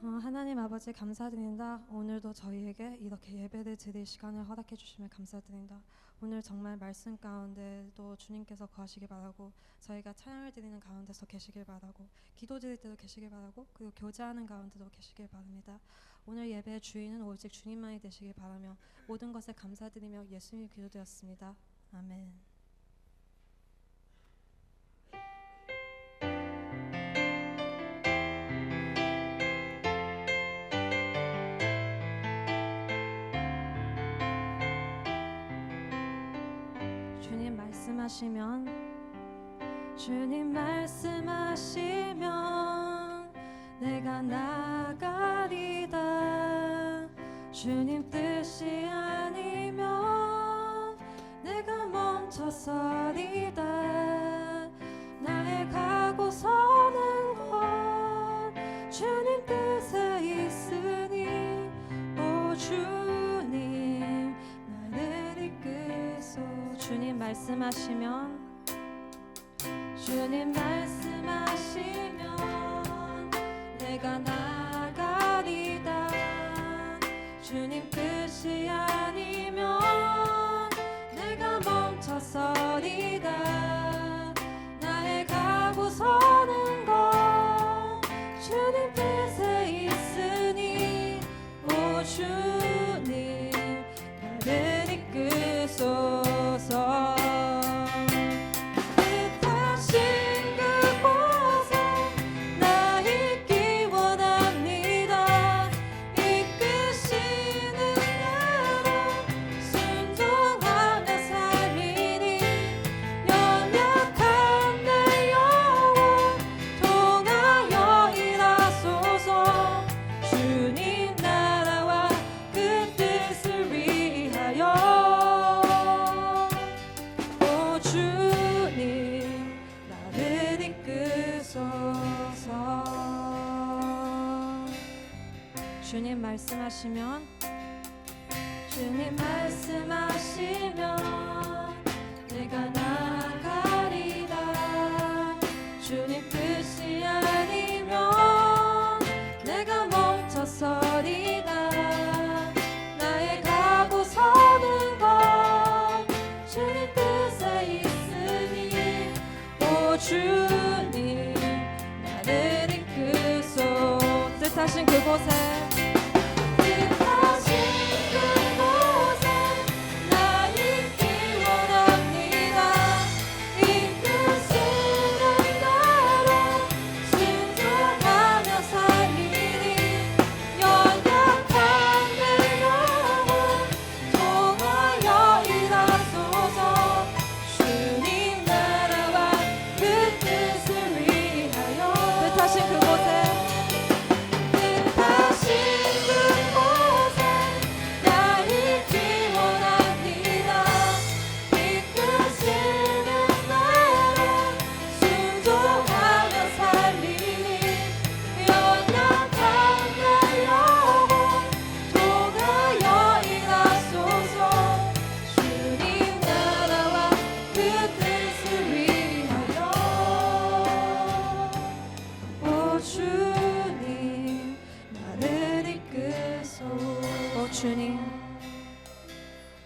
하나님 아버지 감사드린다. 오늘도 저희에게 이렇게 예배를 드릴 시간을 허락해 주시면 감사드린다. 오늘 정말 말씀 가운데도 주님께서 거하시길 바라고, 저희가 찬양을 드리는 가운데서 계시길 바라고, 기도 드릴 때도 계시길 바라고, 그리고 교제하는 가운데도 계시길 바랍니다. 오늘 예배의 주인은 오직 주님만이 되시길 바라며 모든 것에 감사드리며 예수님이 기도되었습니다. 아멘. 주님 말씀하시면 내가 나가리다. 주님 뜻이 아니면 내가 멈춰서리다. 나의 가고 서는 건 주님 뜻에 있으니 오 주님 나를 이끄소. 주님 말씀하시면 내가 나가리다. 주님 뜻이 아니면 내가 멈춰서리다. 나의 가고 서는 건 주님 뜻에 있으니 오 주님 나를 이끄소서. 주님 말씀하시면 내가 나가리다. 주님 뜻이 아니면 내가 멈춰서리다. 나의 가고 서는 건 주님 뜻에 있으니 오 주님 나를 이끄소. 뜻하신 그곳에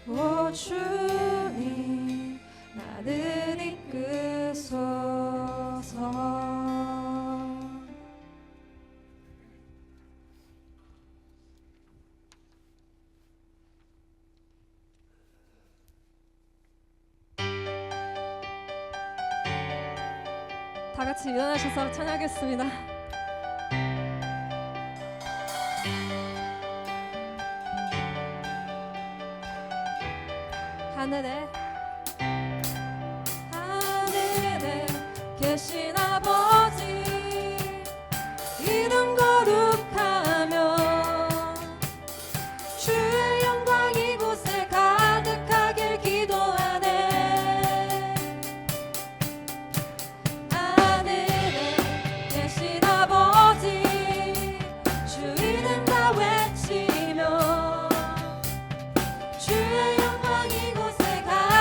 오 주님 나를 이끄소서. 다 같이 일어나셔서 찬양하겠습니다. 하늘에 계신 아버지 이름 거룩하며 주의 영광 이곳에 가득하길 기도하네. 하늘에 계신 아버지 주 이름 다 외치며 주의 영광 이곳에 가득하길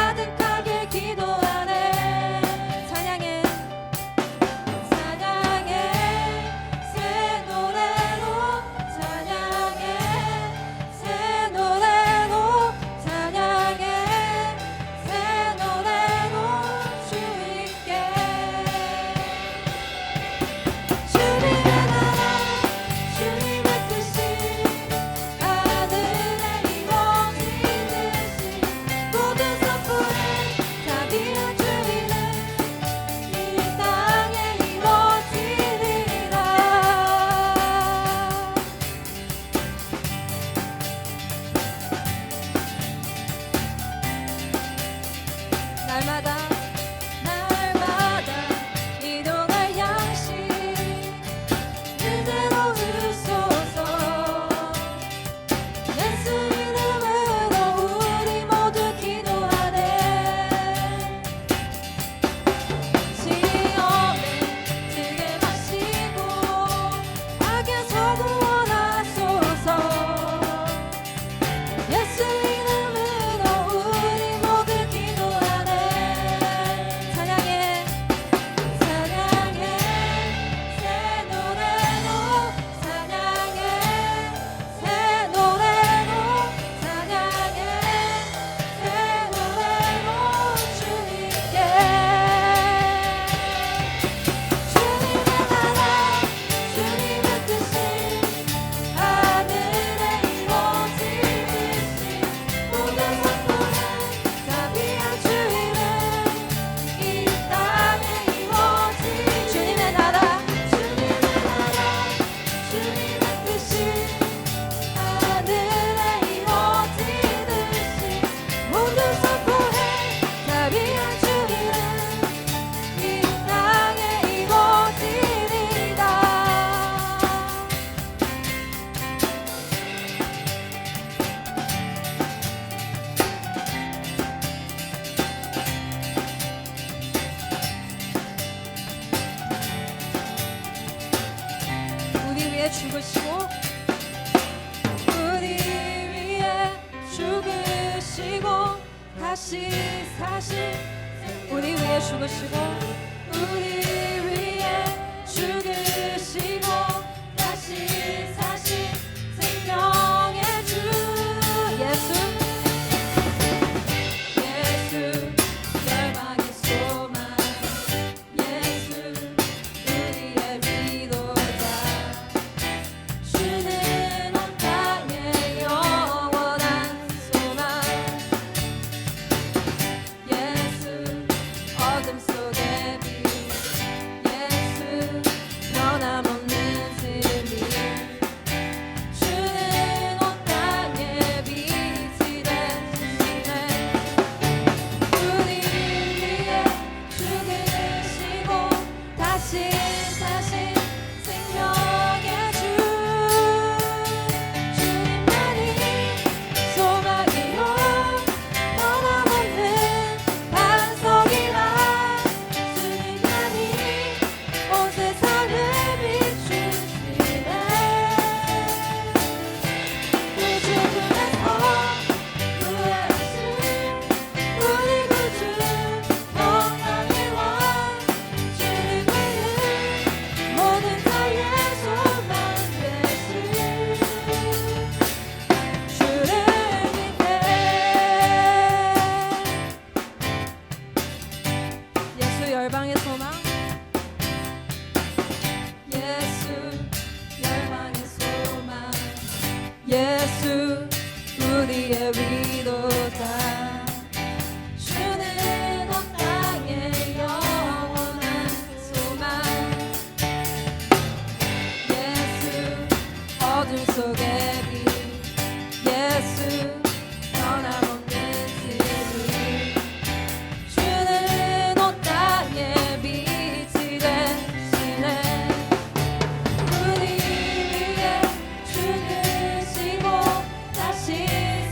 죽으시고 우리 위해 죽으시고 다시 사신 우리 위해 죽으시고 우리 위해 죽으시고 다시 사신 생명의 주 예수 열방의 소망 예수 우리의 위로자 주는 온 땅의 영원한 소망 예수 어둠 속의 빛 예수 변함없는 진리 주는 온 땅의 빛이 되시네 우리 위해 죽으시고 다시 사신 생명의 주 주님만이 소망이요 변함없는 반석이라 주님만이 온 세상을 비추시네 그 죽음에서 구하신 우리 구주 영광의 왕 주님을 모든 자의 소망 되신 주를 믿네 예수 열방의 소망 예수 열방의 소망 예수 우리의 위로자 주는 온 땅의 영원한 소망 예수 어둠 속의 빛 예수 변함없는 진리 주는 온 땅의 빛이 되시네 우리 위해 죽으시고 다시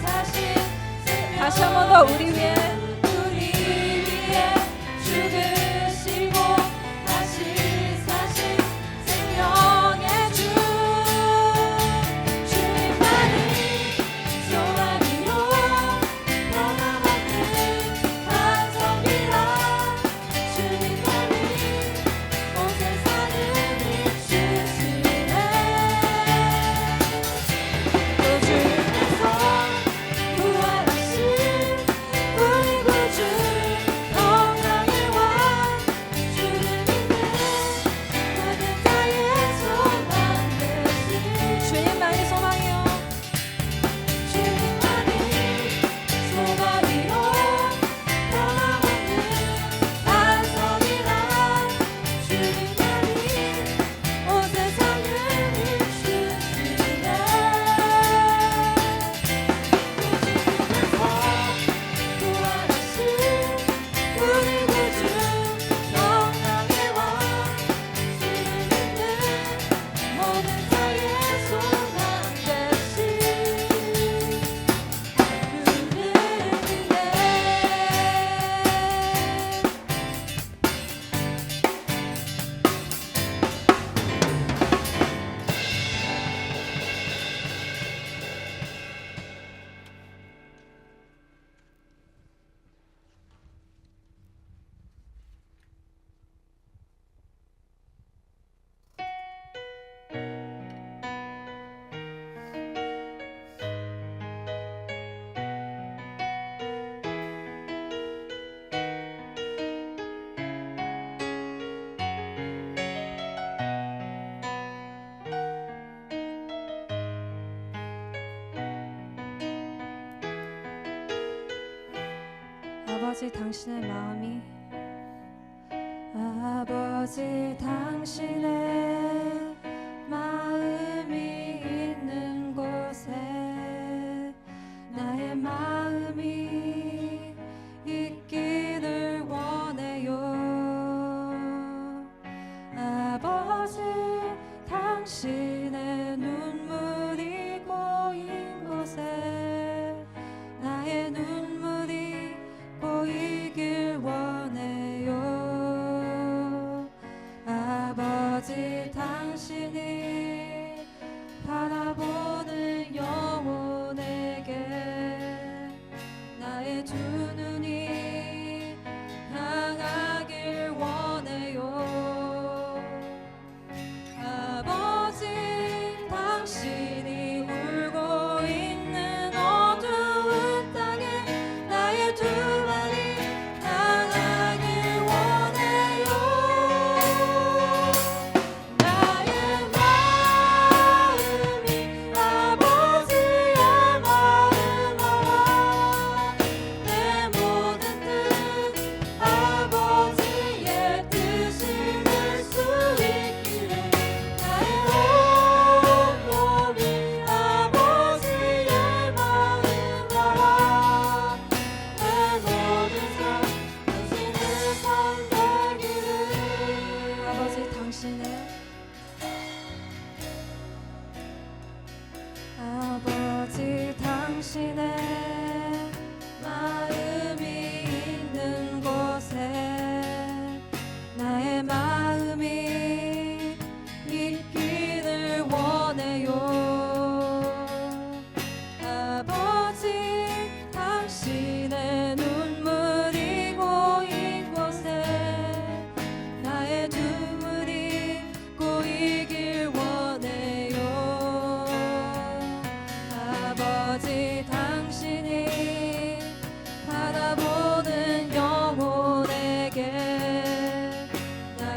사신 다시 한 번 더 우리 위해 죽으시고 다시 사신 생명의 주 주님만이 소망이요 변함없는 반석이라 주님만이 온 세상을 비추시네 그 주님에서 부활하신 우리 구주 영광의 왕 주를 믿는 모든 자의 소망 되신 주님만이 소망이요 주님만이 소망이요 변함없는 반석이라 주님만이 온 세상을 비추시네 부활하신 우리 구주 영광의 왕 주를 믿는 모든 자의 소망 되신 주를 믿네 아버지 당신의 마음이 아버지 당신의 마음이 있는 곳에 나의 마음이 있기를 원해요 아버지 당신의 눈물이 고인 곳에 나의 눈물이 보이길 원해요 아버지 당신이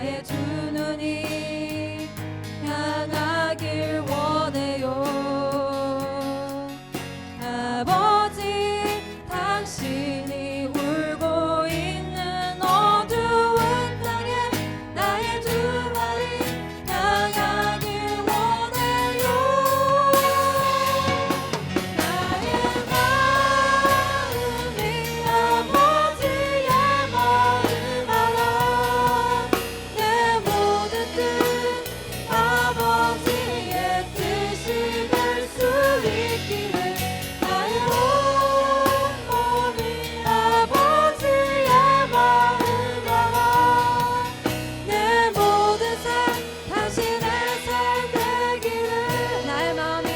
나의 두 눈이 향하길 원해요. 아버지, 당신이 울고 있는 어두운 땅에 나의 두 발이 향하길 원해요. 나의 마음이 아버지의 마음 알아. 내 모든 뜻 아버지의 뜻이 될 수 있기를. 나의 온 몸이 아버지의 마음 알아. 내 모든 삶 당신의 삶 되기를. 나의 마음이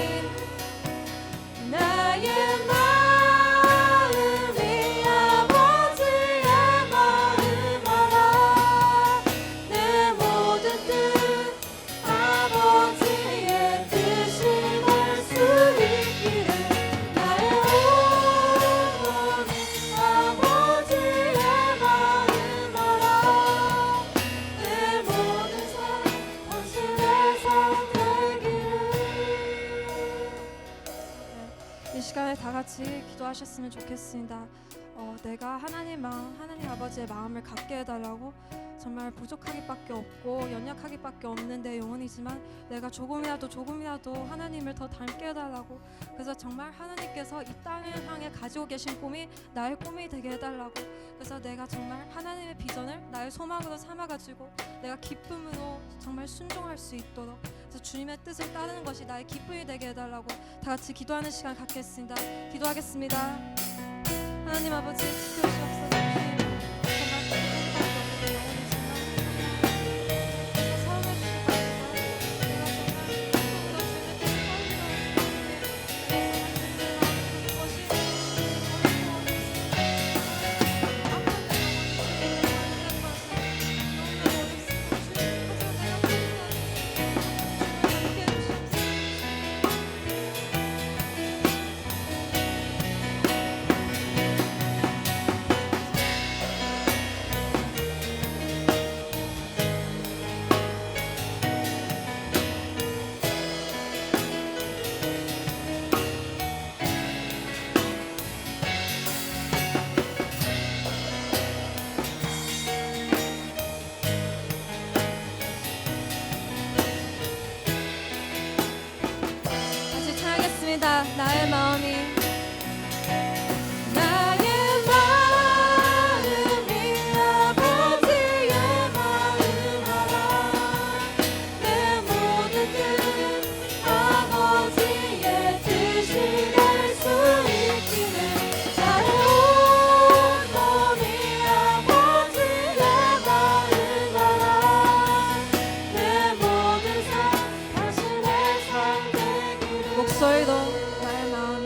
아버지의 마음 알아. 내 모든 뜻 아버지의 뜻이 될 수 있기를. 나의 온 몸이 아버지의 마음 알아. 내 모든 삶 당신의 삶 되기를. 이 시간에 다 같이 기도하셨으면 좋겠습니다. 내가 하나님 마음, 하나님 아버지의 마음을 갖게 해달라고. 정말 부족하기밖에 없고 연약하기밖에 없는 내 영혼이지만 내가 조금이라도 하나님을 더 닮게 해달라고. 그래서 정말 하나님께서 이 땅을 향해 가지고 계신 꿈이 나의 꿈이 되게 해달라고. 그래서 내가 정말 하나님의 비전을 나의 소망으로 삼아가지고 내가 기쁨으로 정말 순종할 수 있도록, 그래서 주님의 뜻을 따르는 것이 나의 기쁨이 되게 해달라고 다 같이 기도하는 시간 갖겠습니다. 기도하겠습니다. 하나님 아버지, 지켜주시옵소서. 주님, 정말 부족하기밖에 없는 내 영혼이지만 사랑해 주시고 내가 다시 찬양하겠습니다. 나의 마음이 아버지의 마음 알아. 내 모든 뜻 아버지의 뜻이 될 수 있기를. 나의 온 몸이 아버지의 마음 알아. 내 모든 삶 당신의 삶 되기를. 목소리도 나의 마음이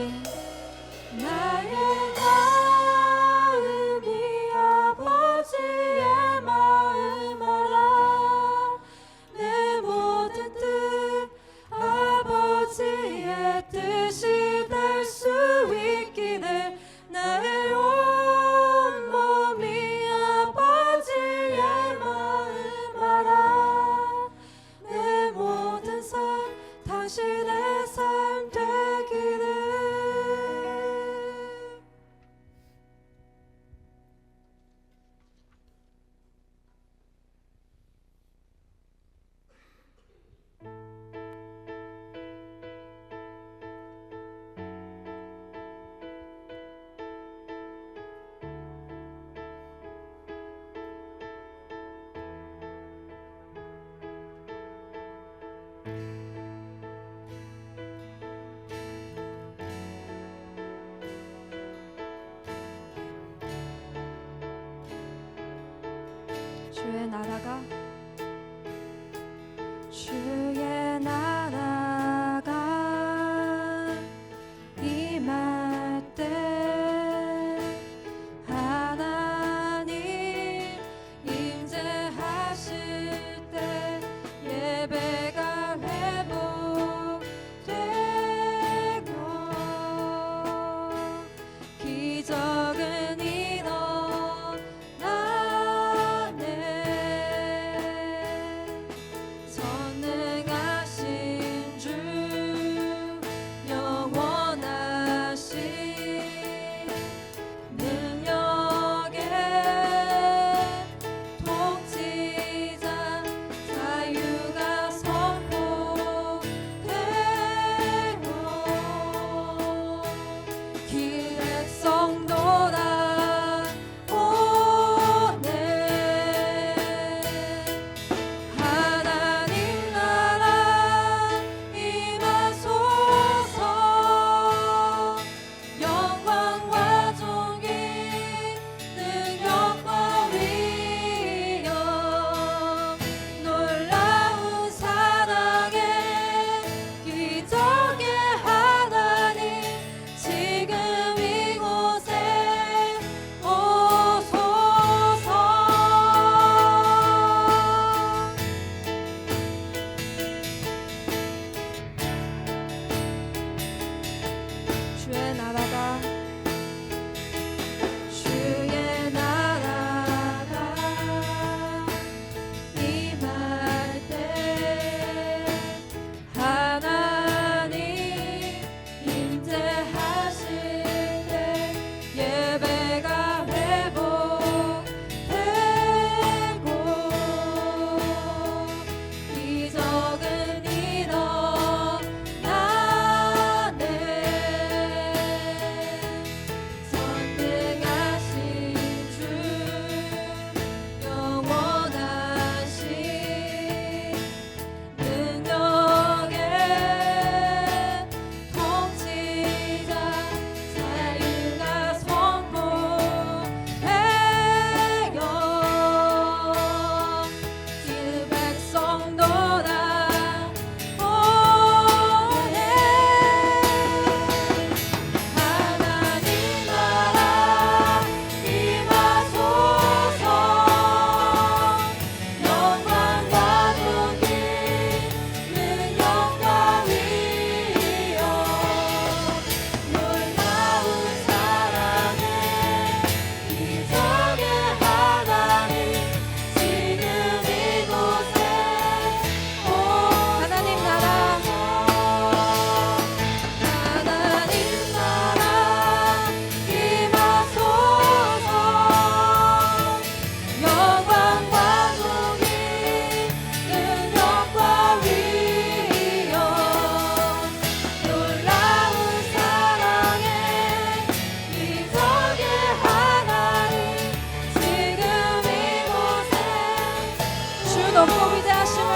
높고 위대하심을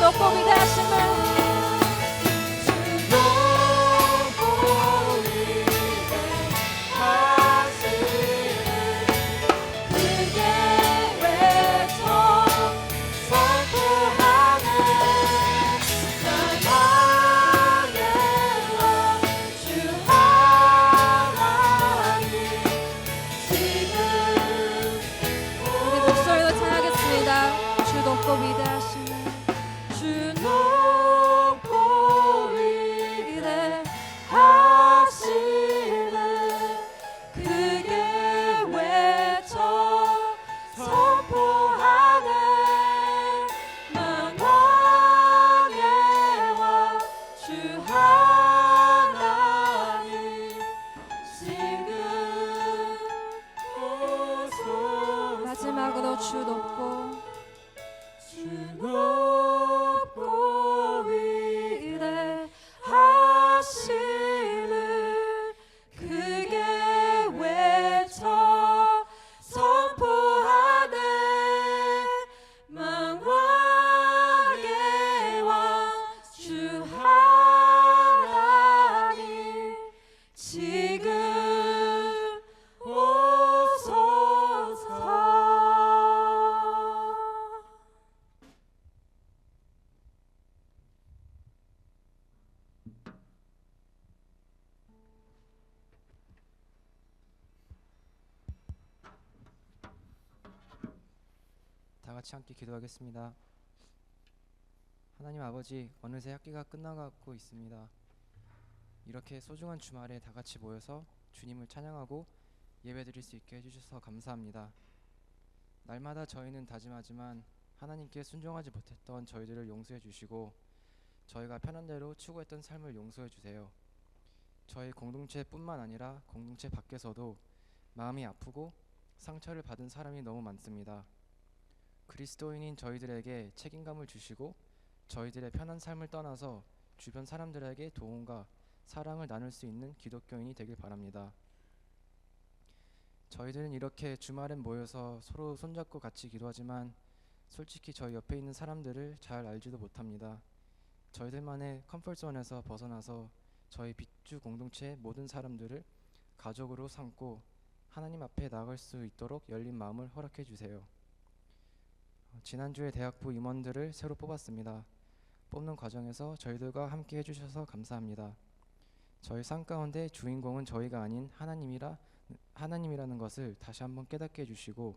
높고 위대하심을 우리 목소리로 찬양하겠습니다. 주 높고 위대하심을 주 높고 위대하심을 크게 외쳐 선포하네 만왕의 왕 주 하나님 지금 오소서 마지막으로 주 높고 위대하심을 크게 외쳐 선포하네 만왕의 왕 주 하나님 지금 오소서. 다 같이 함께 기도하겠습니다. 하나님 아버지, 어느새 학기가 끝나가고 있습니다. 이렇게 소중한 주말에 다 같이 모여서 주님을 찬양하고 예배드릴 수 있게 해주셔서 감사합니다. 날마다 저희는 다짐하지만 하나님께 순종하지 못했던 저희들을 용서해 주시고 저희가 편한 대로 추구했던 삶을 용서해 주세요. 저희 공동체뿐만 아니라 공동체 밖에서도 마음이 아프고 상처를 받은 사람이 너무 많습니다. 그리스도인인 저희들에게 책임감을 주시고 저희들의 편한 삶을 떠나서 주변 사람들에게 도움과 사랑을 나눌 수 있는 기독교인이 되길 바랍니다. 저희들은 이렇게 주말엔 모여서 서로 손잡고 같이 기도하지만 솔직히 저희 옆에 있는 사람들을 잘 알지도 못합니다. 저희들만의 컴포트존에서 벗어나서 저희 빅주 공동체의 모든 사람들을 가족으로 삼고 하나님 앞에 나아갈 수 있도록 열린 마음을 허락해 주세요. 지난주에 대학부 임원들을 새로 뽑았습니다. 뽑는 과정에서 저희들과 함께 해주셔서 감사합니다. 저희 삶 가운데 주인공은 저희가 아닌 하나님이라는 것을 다시 한번 깨닫게 해주시고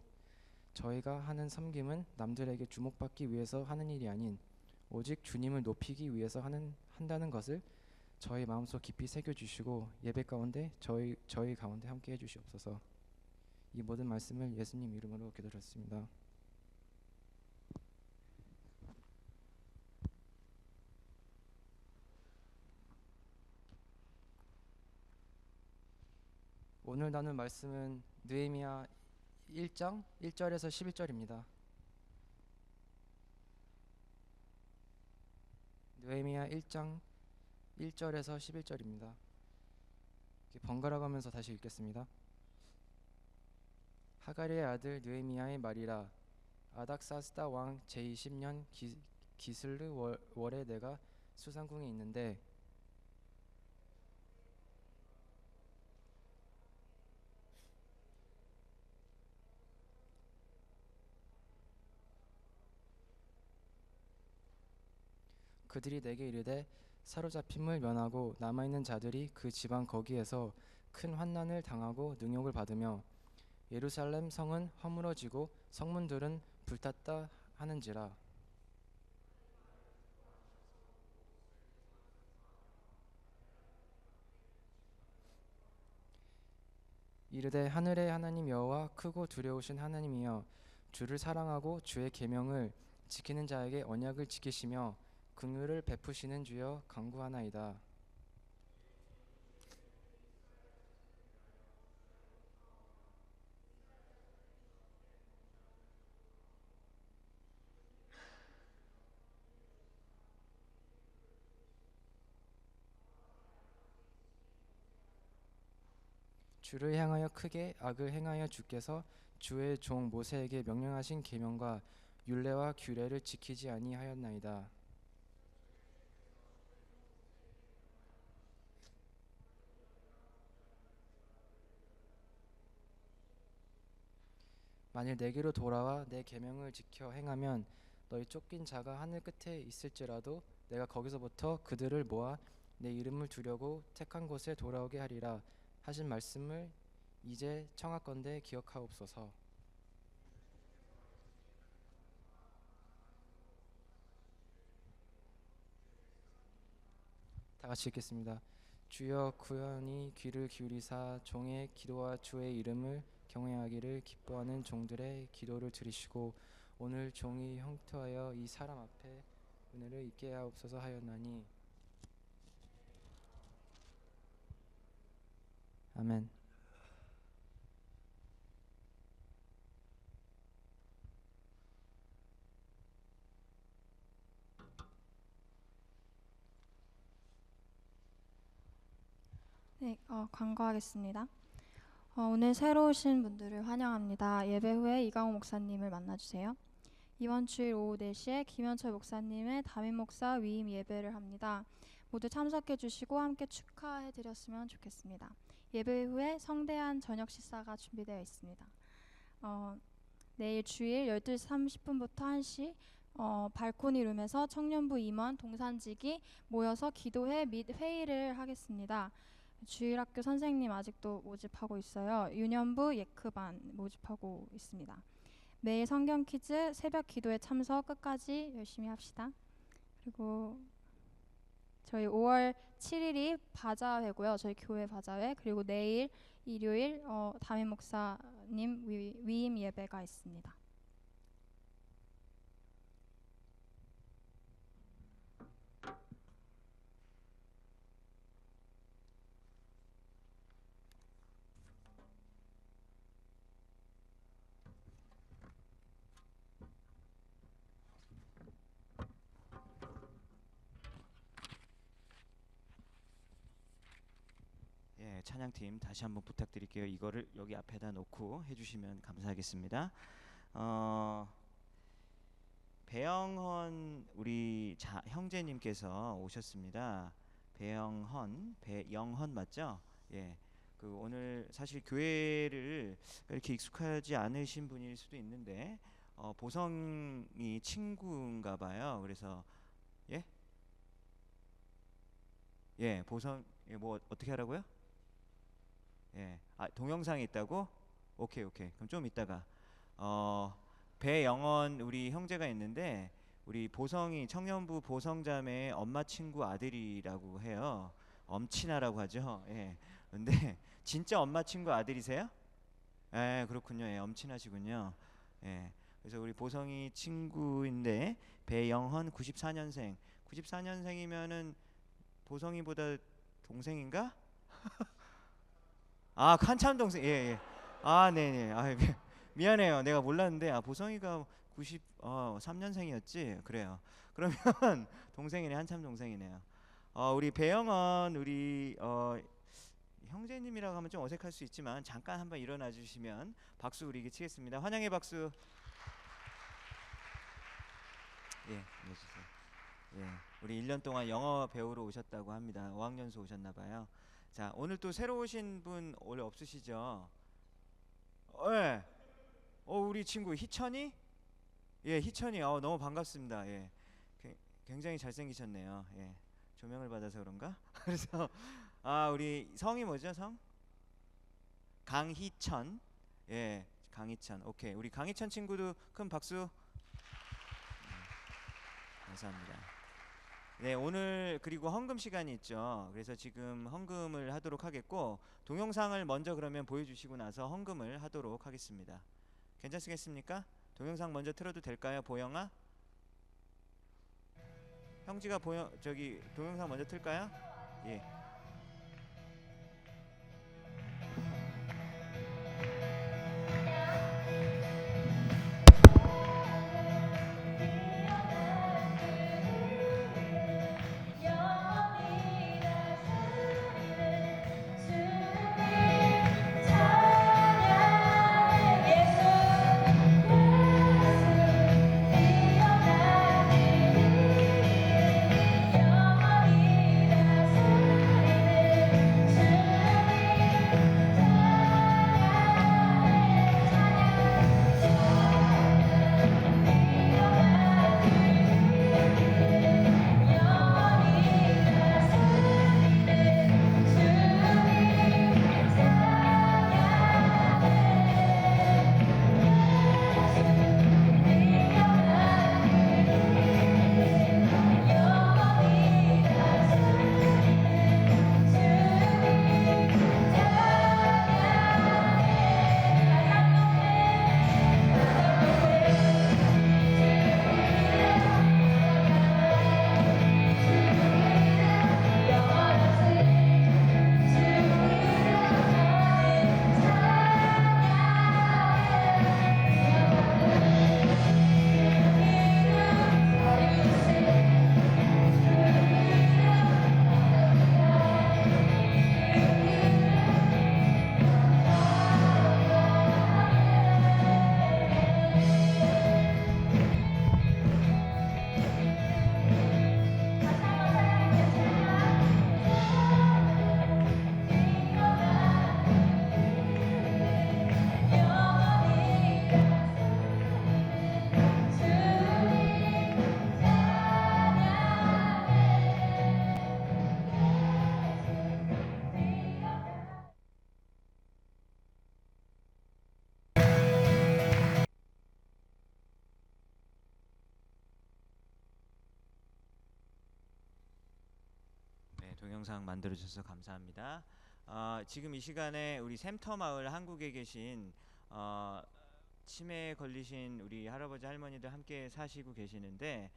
저희가 하는 섬김은 남들에게 주목받기 위해서 하는 일이 아닌 오직 주님을 높이기 위해서 한다는 것을 저희 마음속 깊이 새겨주시고 예배 가운데 저희 가운데 함께 해주시옵소서. 이 모든 말씀을 예수님 이름으로 기도드렸습니다. 오늘 나눌 말씀은 느헤미야 1장 1절에서 11절입니다. 느헤미야 1장 1절에서 11절입니다. 번갈아 가면서 다시 읽겠습니다. 하가리의 아들 느헤미야의 말이라. 아닥사스다 왕 제20년 기슬르 월에 내가 수상궁에 있는데 그들이 내게 이르되 사로잡힘을 면하고 남아있는 자들이 그 지방 거기에서 큰 환난을 당하고 능욕을 받으며 예루살렘 성은 허물어지고 성문들은 불탔다 하는지라. 이르되 하늘의 하나님 여호와 크고 두려우신 하나님이여 주를 사랑하고 주의 계명을 지키는 자에게 언약을 지키시며 긍휼을 베푸시는 주여 간구하나이다. 주를 향하여 크게 악을 행하여 주께서 주의 종 모세에게 명령하신 계명과 율례와 규례를 지키지 아니하였나이다. 만일 내게로 돌아와 내 계명을 지켜 행하면 너희 쫓긴 자가 하늘 끝에 있을지라도 내가 거기서부터 그들을 모아 내 이름을 두려고 택한 곳에 돌아오게 하리라 하신 말씀을 이제 청하건대 기억하옵소서. 다 같이 읽겠습니다. 주여 구연히 귀를 기울이사 종의 기도와 주의 이름을 경외하기를 기뻐하는 종들의 기도를 들으시고 오늘 종이 형통하여 이 사람 앞에 은혜를 있게 하옵소서 하였나니 아멘. 네, 광고하겠습니다. 오늘 새로 오신 분들을 환영합니다. 예배 후에 이강호 목사님을 만나주세요. 이번 주일 오후 4시에 김현철 목사님의 담임 목사 위임 예배를 합니다. 모두 참석해 주시고 함께 축하해 드렸으면 좋겠습니다. 예배 후에 성대한 저녁 식사가 준비되어 있습니다. 내일 주일 12시 30분부터 1시 발코니 룸에서 청년부 임원 동산직이 모여서 기도회 및 회의를 하겠습니다. 주일학교 선생님 아직도 모집하고 있어요. 유년부 예크반 모집하고 있습니다. 매일 성경 퀴즈, 새벽 기도에 참석 끝까지 열심히 합시다. 그리고 저희 5월 7일이 바자회고요. 저희 교회 바자회. 그리고 내일 일요일 담임 목사님 위임 예배가 있습니다. 예, 찬양팀 다시 한번 부탁드릴게요. 이거를 여기 앞에다 놓고 해주시면 감사하겠습니다. 배영헌 우리 형제님께서 오셨습니다. 배영헌 맞죠? 예. 그 오늘 사실 교회를 이렇게 익숙하지 않으신 분일 수도 있는데 보성이 친구인가 봐요. 그래서 예, 보성 뭐 어떻게 하라고요? 예, 동영상이 있다고? 오케이. 그럼 좀 이따가 배영원 우리 형제가 있는데 우리 보성이 청년부 보성자매 엄마 친구 아들이라고 해요. 엄친아라고 하죠. 예. 근데 진짜 엄마 친구 아들이세요? 예, 그렇군요. 예, 엄친아시군요. 예. 그래서 우리 보성이 친구인데 배영헌 94년생. 94년생이면은 보성이보다 동생인가? 한참 동생. 예. 네네. 미안해요. 내가 몰랐는데 보성이가 93년생이었지. 그래요. 그러면 동생이네. 한참 동생이네요. 우리 배영원 우리 형제님이라고 하면 좀 어색할 수 있지만 잠깐 한번 일어나 주시면 박수 우리 치겠습니다. 환영의 박수. 예, 해주세요. 예, 우리 1년 동안 영어 배우러 오셨다고 합니다. 5학년수 오셨나 봐요. 자, 오늘 또 새로 오신 분 원래 없으시죠? 예. 우리 친구 희천이? 예, 희천이. 너무 반갑습니다. 예. 굉장히 잘생기셨네요. 예. 조명을 받아서 그런가? 그래서 우리 성이 뭐죠? 성? 강희천. 예, 강희천. 오케이. 우리 강희천 친구도 큰 박수. 감사합니다. 네, 오늘 그리고 헌금 시간이 있죠. 그래서 지금 헌금을 하도록 하겠고 동영상을 먼저 그러면 보여주시고 나서 헌금을 하도록 하겠습니다. 괜찮으시겠습니까? 동영상 먼저 틀어도 될까요, 보영아? 형지가 저기 동영상 먼저 틀까요? 예. 네, 동영상 만들어 주셔서 감사합니다. 지금 이 시간에 우리 샘터마을 한국에 계신 치매에 걸리신 우리 할아버지 할머니들 함께 사시고 계시는데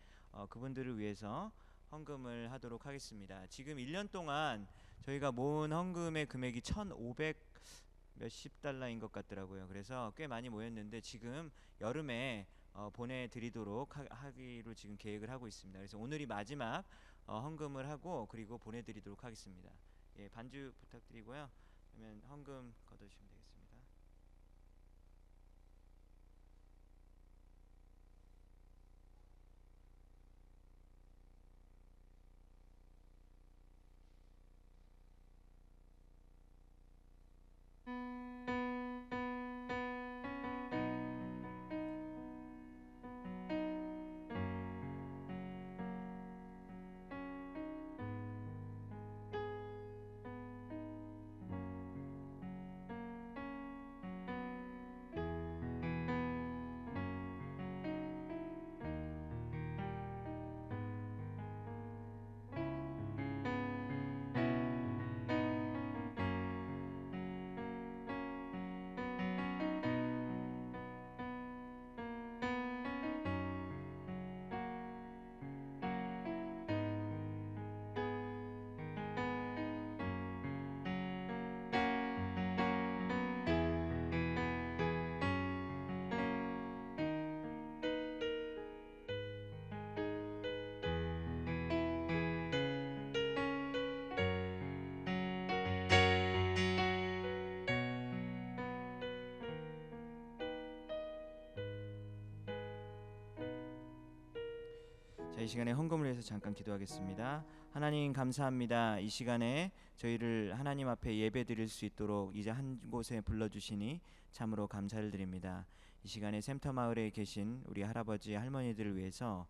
그분들을 위해서 헌금을 하도록 하겠습니다. 지금 1년 동안 저희가 모은 헌금의 금액이 1,500 몇십 달러인 것 같더라고요. 그래서 꽤 많이 모였는데 지금 여름에 보내드리도록 하기로 지금 계획을 하고 있습니다. 그래서 오늘이 마지막 헌금을 하고 그리고 보내드리도록 하겠습니다. 예, 반주 부탁드리고요. 그러면 헌금 걷어주시면 되겠습니다. 자, 이 시간에 헌금을 위해서 잠깐 기도하겠습니다. 하나님 감사합니다. 이 시간에 저희를 하나님 앞에 예배드릴 수 있도록 이제 한 곳에 불러주시니 참으로 감사를 드립니다. 이 시간에 샘터 마을에 계신 우리 할아버지 할머니들을 위해서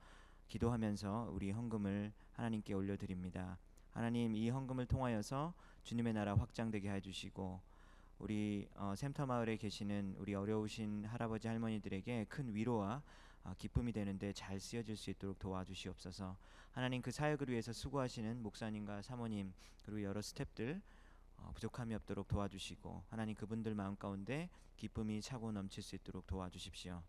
기도하면서 우리 헌금을 하나님께 올려드립니다. 하나님, 이 헌금을 통하여서 주님의 나라 확장되게 해주시고 우리 샘터 마을에 계시는 우리 어려우신 할아버지 할머니들에게 큰 위로와 기쁨이 되는데 잘 쓰여질 수 있도록 도와주시옵소서. 하나님, 그 사역을 위해서 수고하시는 목사님과 사모님 그리고 여러 스태프들 부족함이 없도록 도와주시고 하나님, 그분들 마음 가운데 기쁨이 차고 넘칠 수 있도록 도와주십시오.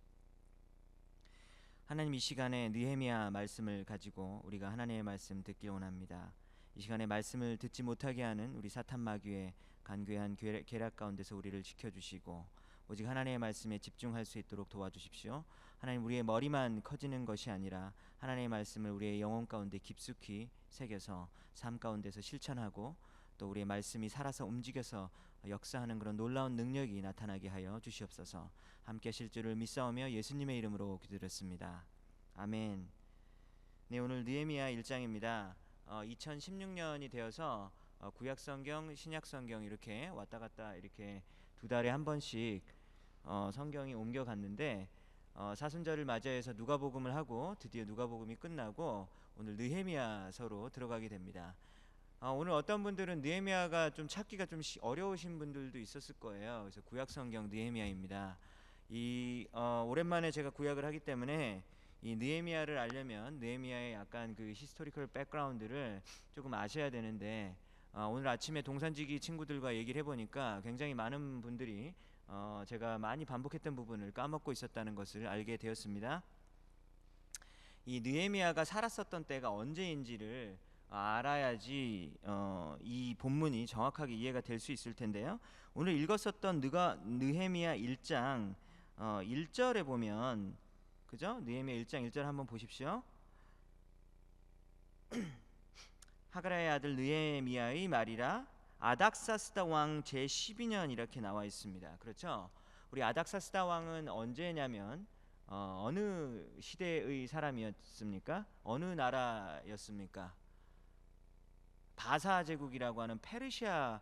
하나님, 이 시간에 느헤미야 말씀을 가지고 우리가 하나님의 말씀 듣기 원합니다. 이 시간에 말씀을 듣지 못하게 하는 우리 사탄 마귀의 간괴한 계략 가운데서 우리를 지켜주시고 오직 하나님의 말씀에 집중할 수 있도록 도와주십시오. 하나님, 우리의 머리만 커지는 것이 아니라 하나님의 말씀을 우리의 영혼 가운데 깊숙이 새겨서 삶 가운데서 실천하고 또 우리의 말씀이 살아서 움직여서 역사하는 그런 놀라운 능력이 나타나게 하여 주시옵소서. 함께 하실 줄을 믿사오며 예수님의 이름으로 기도드렸습니다. 아멘. 네, 오늘 느헤미야 1장입니다. 2016년이 되어서 구약성경, 신약성경 이렇게 왔다 갔다 이렇게 두 달에 한 번씩 성경이 옮겨갔는데 사순절을 맞이해서 누가복음을 하고 드디어 누가복음이 끝나고 오늘 느헤미야서로 들어가게 됩니다. 오늘 어떤 분들은 느헤미야가 좀 찾기가 좀 어려우신 분들도 있었을 거예요. 그래서 구약성경 느헤미야입니다. 오랜만에 제가 구약을 하기 때문에 이 느헤미야를 알려면 느헤미야의 약간 그 히스토리컬 백그라운드를 조금 아셔야 되는데 오늘 아침에 동산지기 친구들과 얘기를 해보니까 굉장히 많은 분들이 제가 많이 반복했던 부분을 까먹고 있었다는 것을 알게 되었습니다. 이 느헤미야가 살았었던 때가 언제인지를 알아야지 이 본문이 정확하게 이해가 될 수 있을 텐데요. 오늘 읽었었던 느헤미야 1장 1절에 보면, 그죠? 느헤미야 1장 1절 한번 보십시오. 하가랴의 아들 느헤미야의 말이라 아닥사스다 왕 제12년 이렇게 나와 있습니다. 그렇죠? 우리 아닥사스다 왕은 언제냐면 어느 시대의 사람이었습니까? 어느 나라였습니까? 바사 제국이라고 하는 페르시아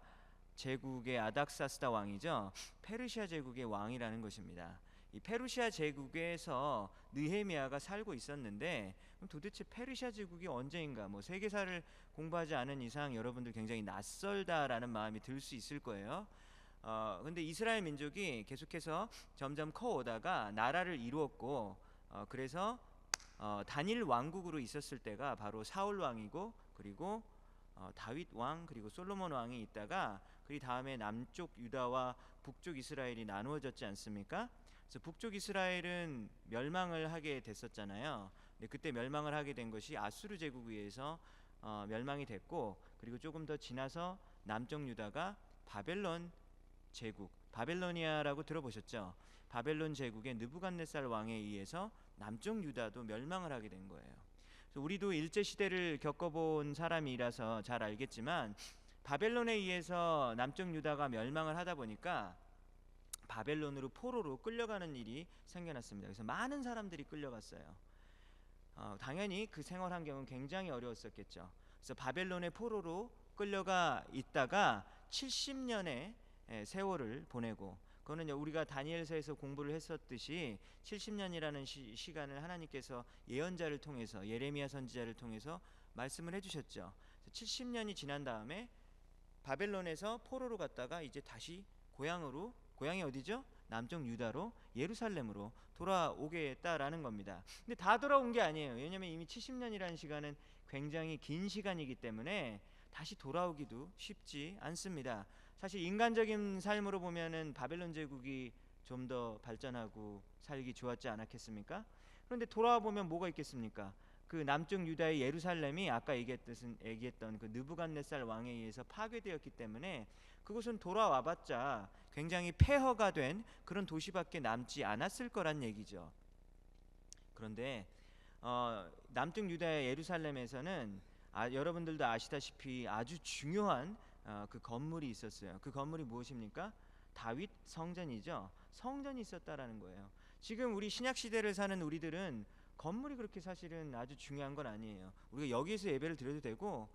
제국의 아닥사스다 왕이죠. 페르시아 제국의 왕이라는 것입니다. 이 페르시아 제국에서 느헤미야가 살고 있었는데 그럼 도대체 페르시아 제국이 언제인가? 뭐 세계사를 공부하지 않은 이상 여러분들 굉장히 낯설다라는 마음이 들 수 있을 거예요. 근데 이스라엘 민족이 계속해서 점점 커오다가 나라를 이루었고 그래서 단일 왕국으로 있었을 때가 바로 사울 왕이고 그리고 다윗 왕 그리고 솔로몬 왕이 있다가 그 다음에 남쪽 유다와 북쪽 이스라엘이 나누어졌지 않습니까? 그래서 북쪽 이스라엘은 멸망을 하게 됐었잖아요. 근데 그때 멸망을 하게 된 것이 아수르 제국에 의해서 멸망이 됐고 그리고 조금 더 지나서 남쪽 유다가 바벨론 제국, 바벨로니아라고 들어보셨죠? 바벨론 제국의 느부갓네살 왕에 의해서 남쪽 유다도 멸망을 하게 된 거예요. 그래서 우리도 일제 시대를 겪어본 사람이라서 잘 알겠지만 바벨론에 의해서 남쪽 유다가 멸망을 하다 보니까 바벨론으로 포로로 끌려가는 일이 생겨났습니다. 그래서 많은 사람들이 끌려갔어요. 당연히 그 생활 환경은 굉장히 어려웠었겠죠. 그래서 바벨론의 포로로 끌려가 있다가 70년의 세월을 보내고, 그거는 우리가 다니엘서에서 공부를 했었듯이 70년이라는 시간을 하나님께서 예언자를 통해서 예레미야 선지자를 통해서 말씀을 해주셨죠. 70년이 지난 다음에 바벨론에서 포로로 갔다가 이제 다시 고향이 어디죠? 남쪽 유다로 예루살렘으로 돌아오겠다라는 겁니다. 근데 다 돌아온 게 아니에요. 왜냐하면 이미 70년이라는 시간은 굉장히 긴 시간이기 때문에 다시 돌아오기도 쉽지 않습니다. 사실 인간적인 삶으로 보면은 바벨론 제국이 좀 더 발전하고 살기 좋았지 않았겠습니까? 그런데 돌아와 보면 뭐가 있겠습니까? 그 남쪽 유다의 예루살렘이 아까 얘기했던 그 느부갓네살 왕에 의해서 파괴되었기 때문에 그곳은 돌아와봤자 굉장히 폐허가 된 그런 도시밖에 남지 않았을 거란 얘기죠. 그런데 남쪽 유다의 예루살렘에서는 여러분들도 아시다시피 아주 중요한 그 건물이 있었어요. 그 건물이 무엇입니까? 다윗 성전이죠. 성전이 있었다라는 거예요. 지금 우리 신약 시대를 사는 우리들은 건물이 그렇게 사실은 아주 중요한 건 아니에요. 우리가 여기에서 예배를 드려도 되고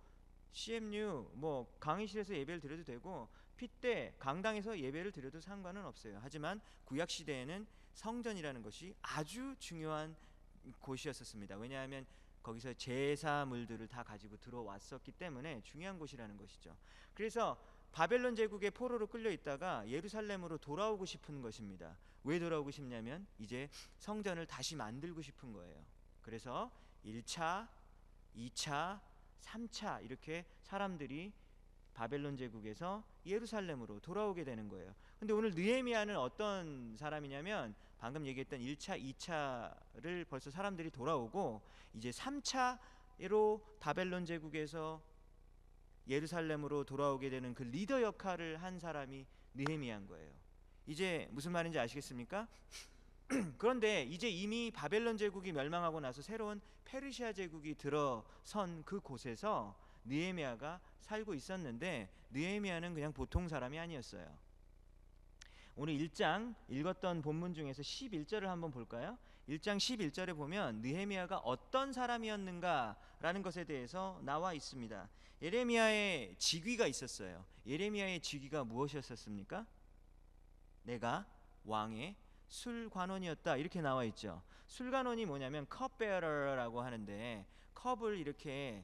CMU 뭐 강의실에서 예배를 드려도 되고 핏대 강당에서 예배를 드려도 상관은 없어요. 하지만 구약 시대에는 성전이라는 것이 아주 중요한 곳이었습니다. 왜냐하면 거기서 제사물들을 다 가지고 들어왔었기 때문에 중요한 곳이라는 것이죠. 그래서 바벨론 제국의 포로로 끌려 있다가 예루살렘으로 돌아오고 싶은 것입니다. 왜 돌아오고 싶냐면 이제 성전을 다시 만들고 싶은 거예요. 그래서 1차, 2차, 3차 이렇게 사람들이 바벨론 제국에서 예루살렘으로 돌아오게 되는 거예요. 근데 오늘 느헤미야는 어떤 사람이냐면 방금 얘기했던 1차, 2차를 벌써 사람들이 돌아오고 이제 3차로 바벨론 제국에서 예루살렘으로 돌아오게 되는 그 리더 역할을 한 사람이 느헤미야인 거예요. 이제 무슨 말인지 아시겠습니까? 그런데 이제 이미 바벨론 제국이 멸망하고 나서 새로운 페르시아 제국이 들어선 그 곳에서 느헤미야가 살고 있었는데 느헤미야는 그냥 보통 사람이 아니었어요. 오늘 1장 읽었던 본문 중에서 11절을 한번 볼까요? 1장 11절에 보면 느헤미야가 어떤 사람이었는가라는 것에 대해서 나와 있습니다. 예레미야의 직위가 있었어요. 예레미야의 직위가 무엇이었습니까? 내가 왕의 술관원이었다, 이렇게 나와 있죠. 술관원이 뭐냐면 컵베어러라고 하는데 컵을 이렇게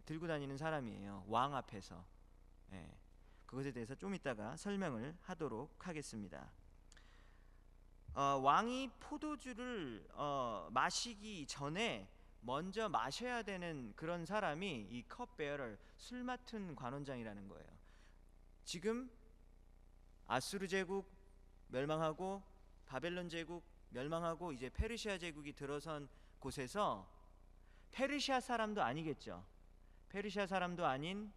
들고 다니는 사람이에요. 왕 앞에서. 예. 그것에 대해서 좀 이따가 설명을 하도록 하겠습니다. 왕이 포도주를 마시기 전에 먼저 마셔야 되는 그런 사람이 이 컵베어러, 술 맡은 관원장이라는 거예요. 지금 아수르 제국 멸망하고 바벨론 제국 멸망하고 이제 페르시아 제국이 들어선 곳에서 페르시아 사람도 아니겠죠. 페르시아 사람도 아닌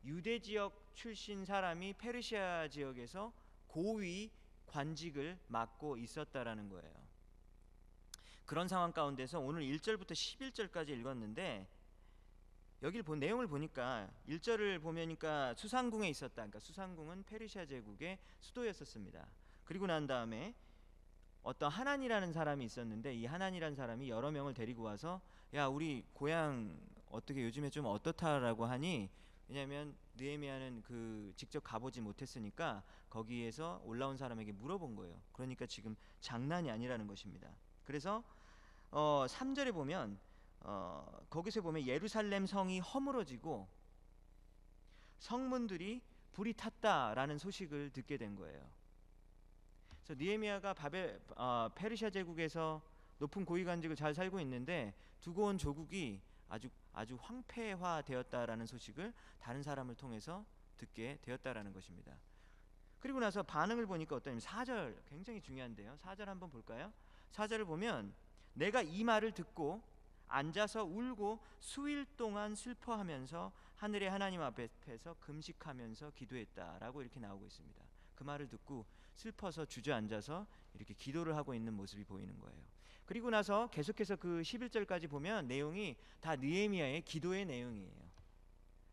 유대 지역 출신 사람이 페르시아 지역에서 고위 관직을 맡고 있었다라는 거예요. 그런 상황 가운데서 오늘 1절부터 11절까지 읽었는데 여기를 본 내용을 보니까 1절을 보면니까 수상궁에 있었다. 그러니까 수상궁은 페르시아 제국의 수도였었습니다. 그리고 난 다음에 어떤 하난이라는 사람이 있었는데 이 하난이라는 사람이 여러 명을 데리고 와서 야, 우리 고향 어떻게 요즘에 좀 어떻다라고 하니, 왜냐하면 느헤미야는 그 직접 가보지 못했으니까 거기에서 올라온 사람에게 물어본 거예요. 그러니까 지금 장난이 아니라는 것입니다. 그래서 3절에 보면 거기서 보면 예루살렘 성이 허물어지고 성문들이 불이 탔다라는 소식을 듣게 된 거예요. 그래서 느헤미야가 페르시아 제국에서 높은 고위관직을 잘 살고 있는데 두고 온 조국이 아주 황폐화되었다라는 소식을 다른 사람을 통해서 듣게 되었다라는 것입니다. 그리고 나서 반응을 보니까 어떠냐면 4절 굉장히 중요한데요. 4절 한번 볼까요? 4절을 보면 내가 이 말을 듣고 앉아서 울고 수일 동안 슬퍼하면서 하늘의 하나님 앞에서 금식하면서 기도했다라고 이렇게 나오고 있습니다. 그 말을 듣고 슬퍼서 주저앉아서 이렇게 기도를 하고 있는 모습이 보이는 거예요. 그리고 나서 계속해서 그 11절까지 보면 내용이 다 느헤미야의 기도의 내용이에요.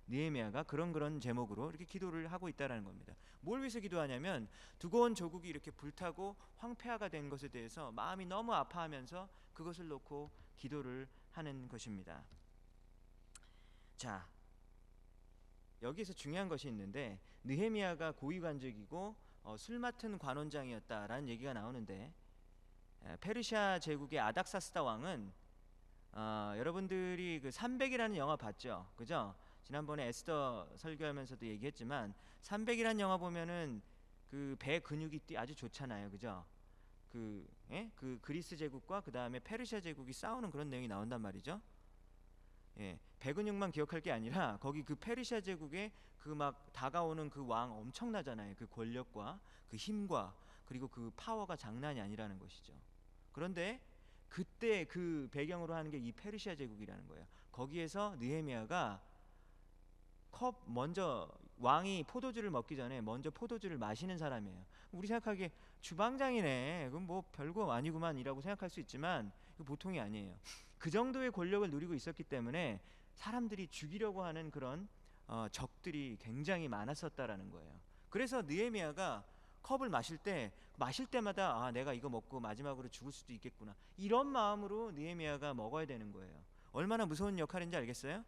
느헤미야가 그런 제목으로 이렇게 기도를 하고 있다라는 겁니다. 뭘 위해서 기도하냐면 두고 온 조국이 이렇게 불타고 황폐화가 된 것에 대해서 마음이 너무 아파하면서 그것을 놓고 기도를 하는 것입니다. 자, 여기에서 중요한 것이 있는데 느헤미야가 고위관직이고 술 맡은 관원장이었다라는 얘기가 나오는데 페르시아 제국의 아닥사스다 왕은 여러분들이 그 300이라는 영화 봤죠? 그죠? 지난번에 에스더 설교하면서도 얘기했지만 300이라는 영화 보면은 그 배 근육이 아주 좋잖아요. 그죠? 그 그리스 제국과 그 다음에 페르시아 제국이 싸우는 그런 내용이 나온단 말이죠. 예, 배 근육만 기억할 게 아니라 거기 그 페르시아 제국에 그 막 다가오는 그 왕 엄청나잖아요. 그 권력과 그 힘과 그리고 그 파워가 장난이 아니라는 것이죠. 그런데 그때 그 배경으로 하는 게 이 페르시아 제국이라는 거예요. 거기에서 느헤미야가 먼저 왕이 포도주를 먹기 전에 먼저 포도주를 마시는 사람이에요. 우리 생각하기에 주방장이네, 그건 뭐 별거 아니구만 이라고 생각할 수 있지만 이거 보통이 아니에요. 그 정도의 권력을 누리고 있었기 때문에 사람들이 죽이려고 하는 그런 적들이 굉장히 많았었다라는 거예요. 그래서 느헤미야가 컵을 마실 때마다 내가 이거 먹고 마지막으로 죽을 수도 있겠구나, 이런 마음으로 느헤미야가 먹어야 되는 거예요. 얼마나 무서운 역할인지 알겠어요?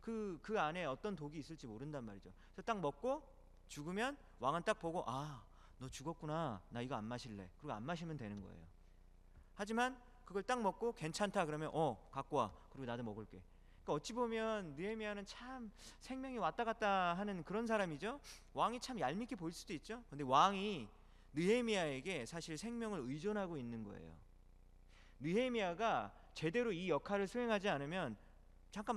그 안에 어떤 독이 있을지 모른단 말이죠. 그래서 딱 먹고 죽으면 왕은 딱 보고 너 죽었구나, 나 이거 안 마실래, 그리고 안 마시면 되는 거예요. 하지만 그걸 딱 먹고 괜찮다 그러면 갖고 와, 그리고 나도 먹을게. 그러니까 어찌 보면 느헤미야는 참 생명이 왔다 갔다 하는 그런 사람이죠. 왕이 참 얄밉게 보일 수도 있죠. 근데 왕이 느헤미야에게 사실 생명을 의존하고 있는 거예요. 느헤미야가 제대로 이 역할을 수행하지 않으면 잠깐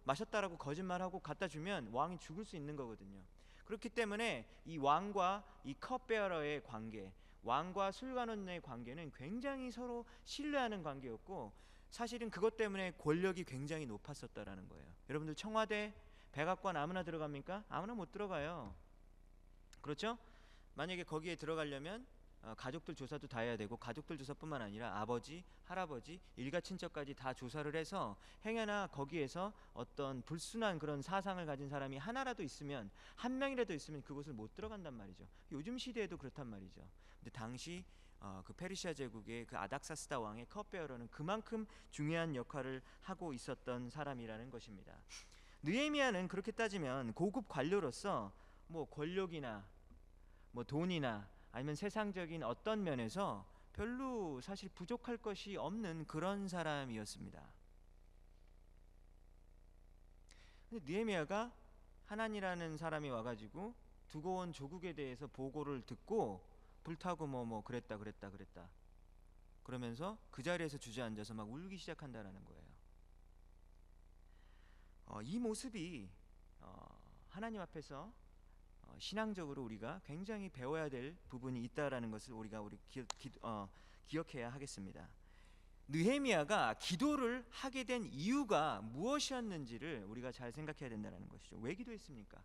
마셨다라고 거짓말하고 갖다 주면 왕이 죽을 수 있는 거거든요. 그렇기 때문에 이 왕과 이 컵베어러의 관계, 왕과 술관원의 관계는 굉장히 서로 신뢰하는 관계였고 사실은 그것 때문에 권력이 굉장히 높았었다라는 거예요. 여러분들 청와대 백악관 아무나 들어갑니까? 아무나 못 들어가요. 그렇죠? 만약에 거기에 들어가려면 가족들 조사도 다 해야 되고 가족들 조사뿐만 아니라 아버지, 할아버지, 일가 친척까지 다 조사를 해서 행여나 거기에서 어떤 불순한 그런 사상을 가진 사람이 하나라도 있으면 한 명이라도 있으면 그곳을 못 들어간단 말이죠. 요즘 시대에도 그렇단 말이죠. 근데 당시 그 페르시아 제국의 그 아닥사스다 왕의 컵베어러는 그만큼 중요한 역할을 하고 있었던 사람이라는 것입니다. 느헤미야는 그렇게 따지면 고급 관료로서 뭐 권력이나 뭐 돈이나 아니면 세상적인 어떤 면에서 별로 사실 부족할 것이 없는 그런 사람이었습니다. 근데 느헤미야가 하난이라는 사람이 와가지고 두고 온 조국에 대해서 보고를 듣고 불타고 뭐 그랬다 그러면서 그 자리에서 주저앉아서 막 울기 시작한다라는 거예요. 이 모습이 하나님 앞에서 신앙적으로 우리가 굉장히 배워야 될 부분이 있다라는 것을 우리가 기억해야 하겠습니다. 느헤미야가 기도를 하게 된 이유가 무엇이었는지를 우리가 잘 생각해야 된다는 것이죠. 왜 기도했습니까?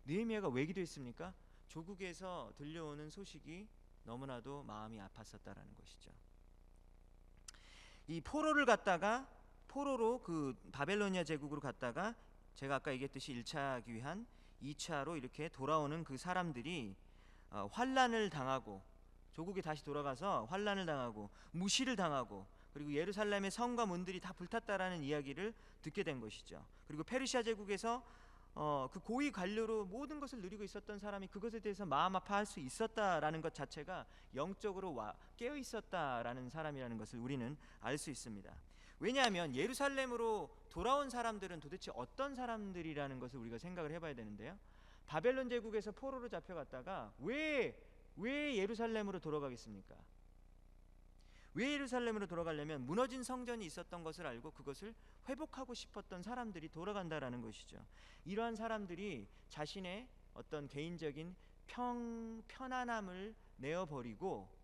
느헤미야가 왜 기도했습니까? 조국에서 들려오는 소식이 너무나도 마음이 아팠었다라는 것이죠. 이 포로로 그 바벨로니아 제국으로 갔다가 제가 아까 얘기했듯이 1차 귀환 2차로 이렇게 돌아오는 그 사람들이 환난을 당하고 조국에 다시 돌아가서 환난을 당하고 무시를 당하고 그리고 예루살렘의 성과 문들이 다 불탔다라는 이야기를 듣게 된 것이죠. 그리고 페르시아 제국에서 그 고위 관료로 모든 것을 누리고 있었던 사람이 그것에 대해서 마음 아파할 수 있었다라는 것 자체가 영적으로 깨어 있었다라는 사람이라는 것을 우리는 알 수 있습니다. 왜냐하면 예루살렘으로 돌아온 사람들은 도대체 어떤 사람들이라는 것을 우리가 생각을 해봐야 되는데요. 바벨론 제국에서 포로로 잡혀갔다가 왜 예루살렘으로 돌아가겠습니까? 왜 예루살렘으로 돌아가려면 무너진 성전이 있었던 것을 알고 그것을 회복하고 싶었던 사람들이 돌아간다라는 것이죠. 이러한 사람들이 자신의 어떤 개인적인 편안함을 내어버리고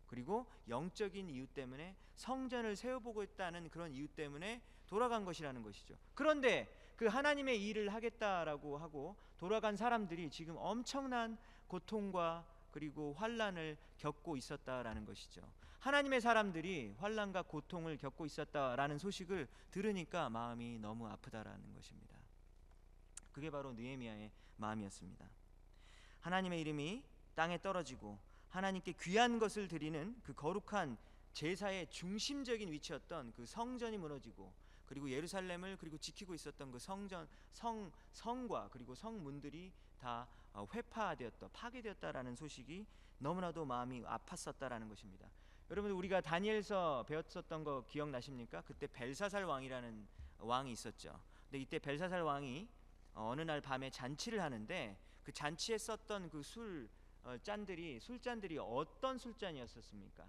그리고 영적인 이유 때문에 성전을 세워보고 있다는 그런 이유 때문에 돌아간 것이라는 것이죠. 그런데 그 하나님의 일을 하겠다라고 하고 돌아간 사람들이 지금 엄청난 고통과 그리고 환난을 겪고 있었다라는 것이죠. 하나님의 사람들이 환난과 고통을 겪고 있었다라는 소식을 들으니까 마음이 너무 아프다라는 것입니다. 그게 바로 느헤미야의 마음이었습니다. 하나님의 이름이 땅에 떨어지고 하나님께 귀한 것을 드리는 그 거룩한 제사의 중심적인 위치였던 그 성전이 무너지고 그리고 예루살렘을 그리고 지키고 있었던 그 성과 그리고 성문들이 다 파괴되었다라는 소식이 너무나도 마음이 아팠었다라는 것입니다. 여러분 우리가 다니엘서 배웠었던 거 기억나십니까? 그때 벨사살 왕이라는 왕이 있었죠. 근데 이때 벨사살 왕이 어느 날 밤에 잔치를 하는데 그 잔치에 썼던 그 술잔들이 어떤 술잔이었었습니까?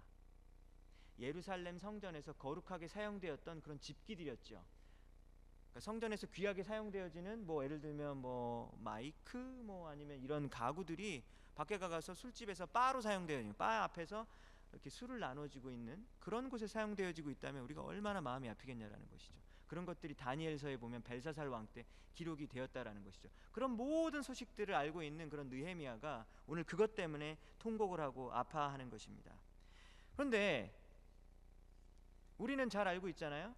예루살렘 성전에서 거룩하게 사용되었던 그런 집기들이었죠. 그러니까 성전에서 귀하게 사용되어지는 뭐 예를 들면 뭐 마이크 뭐 아니면 이런 가구들이 밖에 가서 술집에서 바로 사용되어지는 바 앞에서 이렇게 술을 나눠지고 있는 그런 곳에 사용되어지고 있다면 우리가 얼마나 마음이 아프겠냐라는 것이죠. 그런 것들이 다니엘서에 보면 벨사살 왕 때 기록이 되었다라는 것이죠. 그런 모든 소식들을 알고 있는 그런 느헤미야가 오늘 그것 때문에 통곡을 하고 아파하는 것입니다. 그런데 우리는 잘 알고 있잖아요.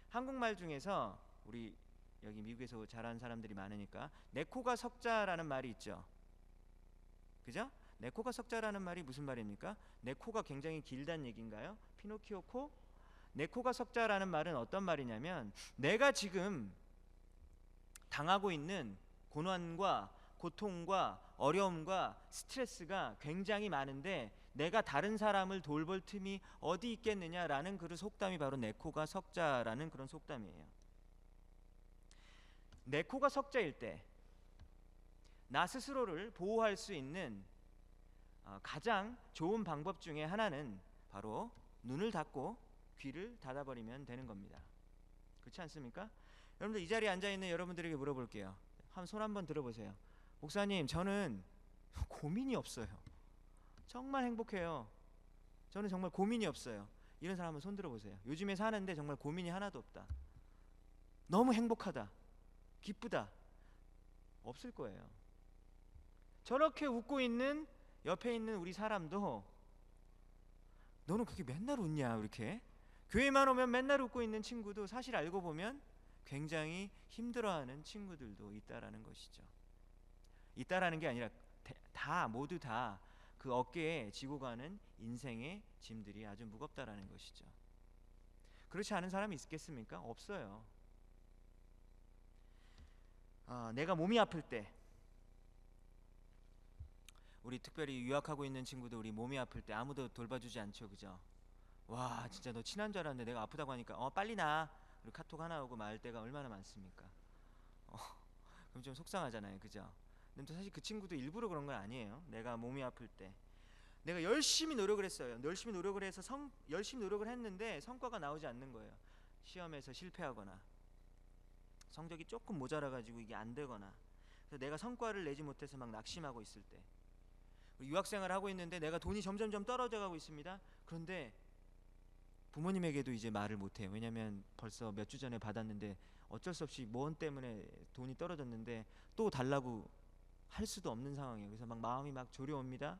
한국말 중에서 우리 여기 미국에서 자란 사람들이 많으니까 내 코가 석자라는 말이 있죠. 그죠? 내 코가 석자라는 말이 무슨 말입니까? 내 코가 굉장히 길다는 얘기인가요? 피노키오 코? 내 코가 석자라는 말은 어떤 말이냐면 내가 지금 당하고 있는 고난과 고통과 어려움과 스트레스가 굉장히 많은데 내가 다른 사람을 돌볼 틈이 어디 있겠느냐라는 그 속담이 바로 내 코가 석자라는 그런 속담이에요. 내 코가 석자일 때 나 스스로를 보호할 수 있는 가장 좋은 방법 중에 하나는 바로 눈을 닫고 귀를 닫아버리면 되는 겁니다. 그렇지 않습니까? 여러분들 이 자리에 앉아있는 여러분들에게 물어볼게요. 손 한번 들어보세요. 목사님 저는 고민이 없어요. 정말 행복해요. 저는 정말 고민이 없어요. 이런 사람 한번 손 들어보세요. 요즘에 사는데 정말 고민이 하나도 없다. 너무 행복하다. 기쁘다. 없을 거예요. 저렇게 웃고 있는 옆에 있는 우리 사람도 너는 그렇게 맨날 웃냐 이렇게 교회만 오면 맨날 웃고 있는 친구도 사실 알고 보면 굉장히 힘들어하는 친구들도 있다라는 것이죠. 있다라는 게 아니라 다 모두 다 그 어깨에 지고 가는 인생의 짐들이 아주 무겁다라는 것이죠. 그렇지 않은 사람이 있겠습니까? 없어요. 내가 몸이 아플 때, 우리 특별히 유학하고 있는 친구들 우리 몸이 아플 때 아무도 돌봐주지 않죠, 그죠? 와, 진짜 너 친한 줄 알았는데 내가 아프다고 하니까 빨리 나. 그리고 카톡 하나 오고 말 때가 얼마나 많습니까? 그럼 좀 속상하잖아요, 그죠? 근데 또 사실 그 친구도 일부러 그런 건 아니에요. 내가 몸이 아플 때 내가 열심히 노력을 했어요. 열심히 노력을 해서 열심히 노력을 했는데 성과가 나오지 않는 거예요. 시험에서 실패하거나 성적이 조금 모자라가지고 이게 안 되거나, 그래서 내가 성과를 내지 못해서 막 낙심하고 있을 때, 유학생활을 하고 있는데 내가 돈이 점점점 떨어져 가고 있습니다. 그런데 부모님에게도 이제 말을 못해요. 왜냐면 벌써 몇 주 전에 받았는데 어쩔 수 없이 뭔 때문에 돈이 떨어졌는데 또 달라고 할 수도 없는 상황이에요. 그래서 막 마음이 막 졸여옵니다.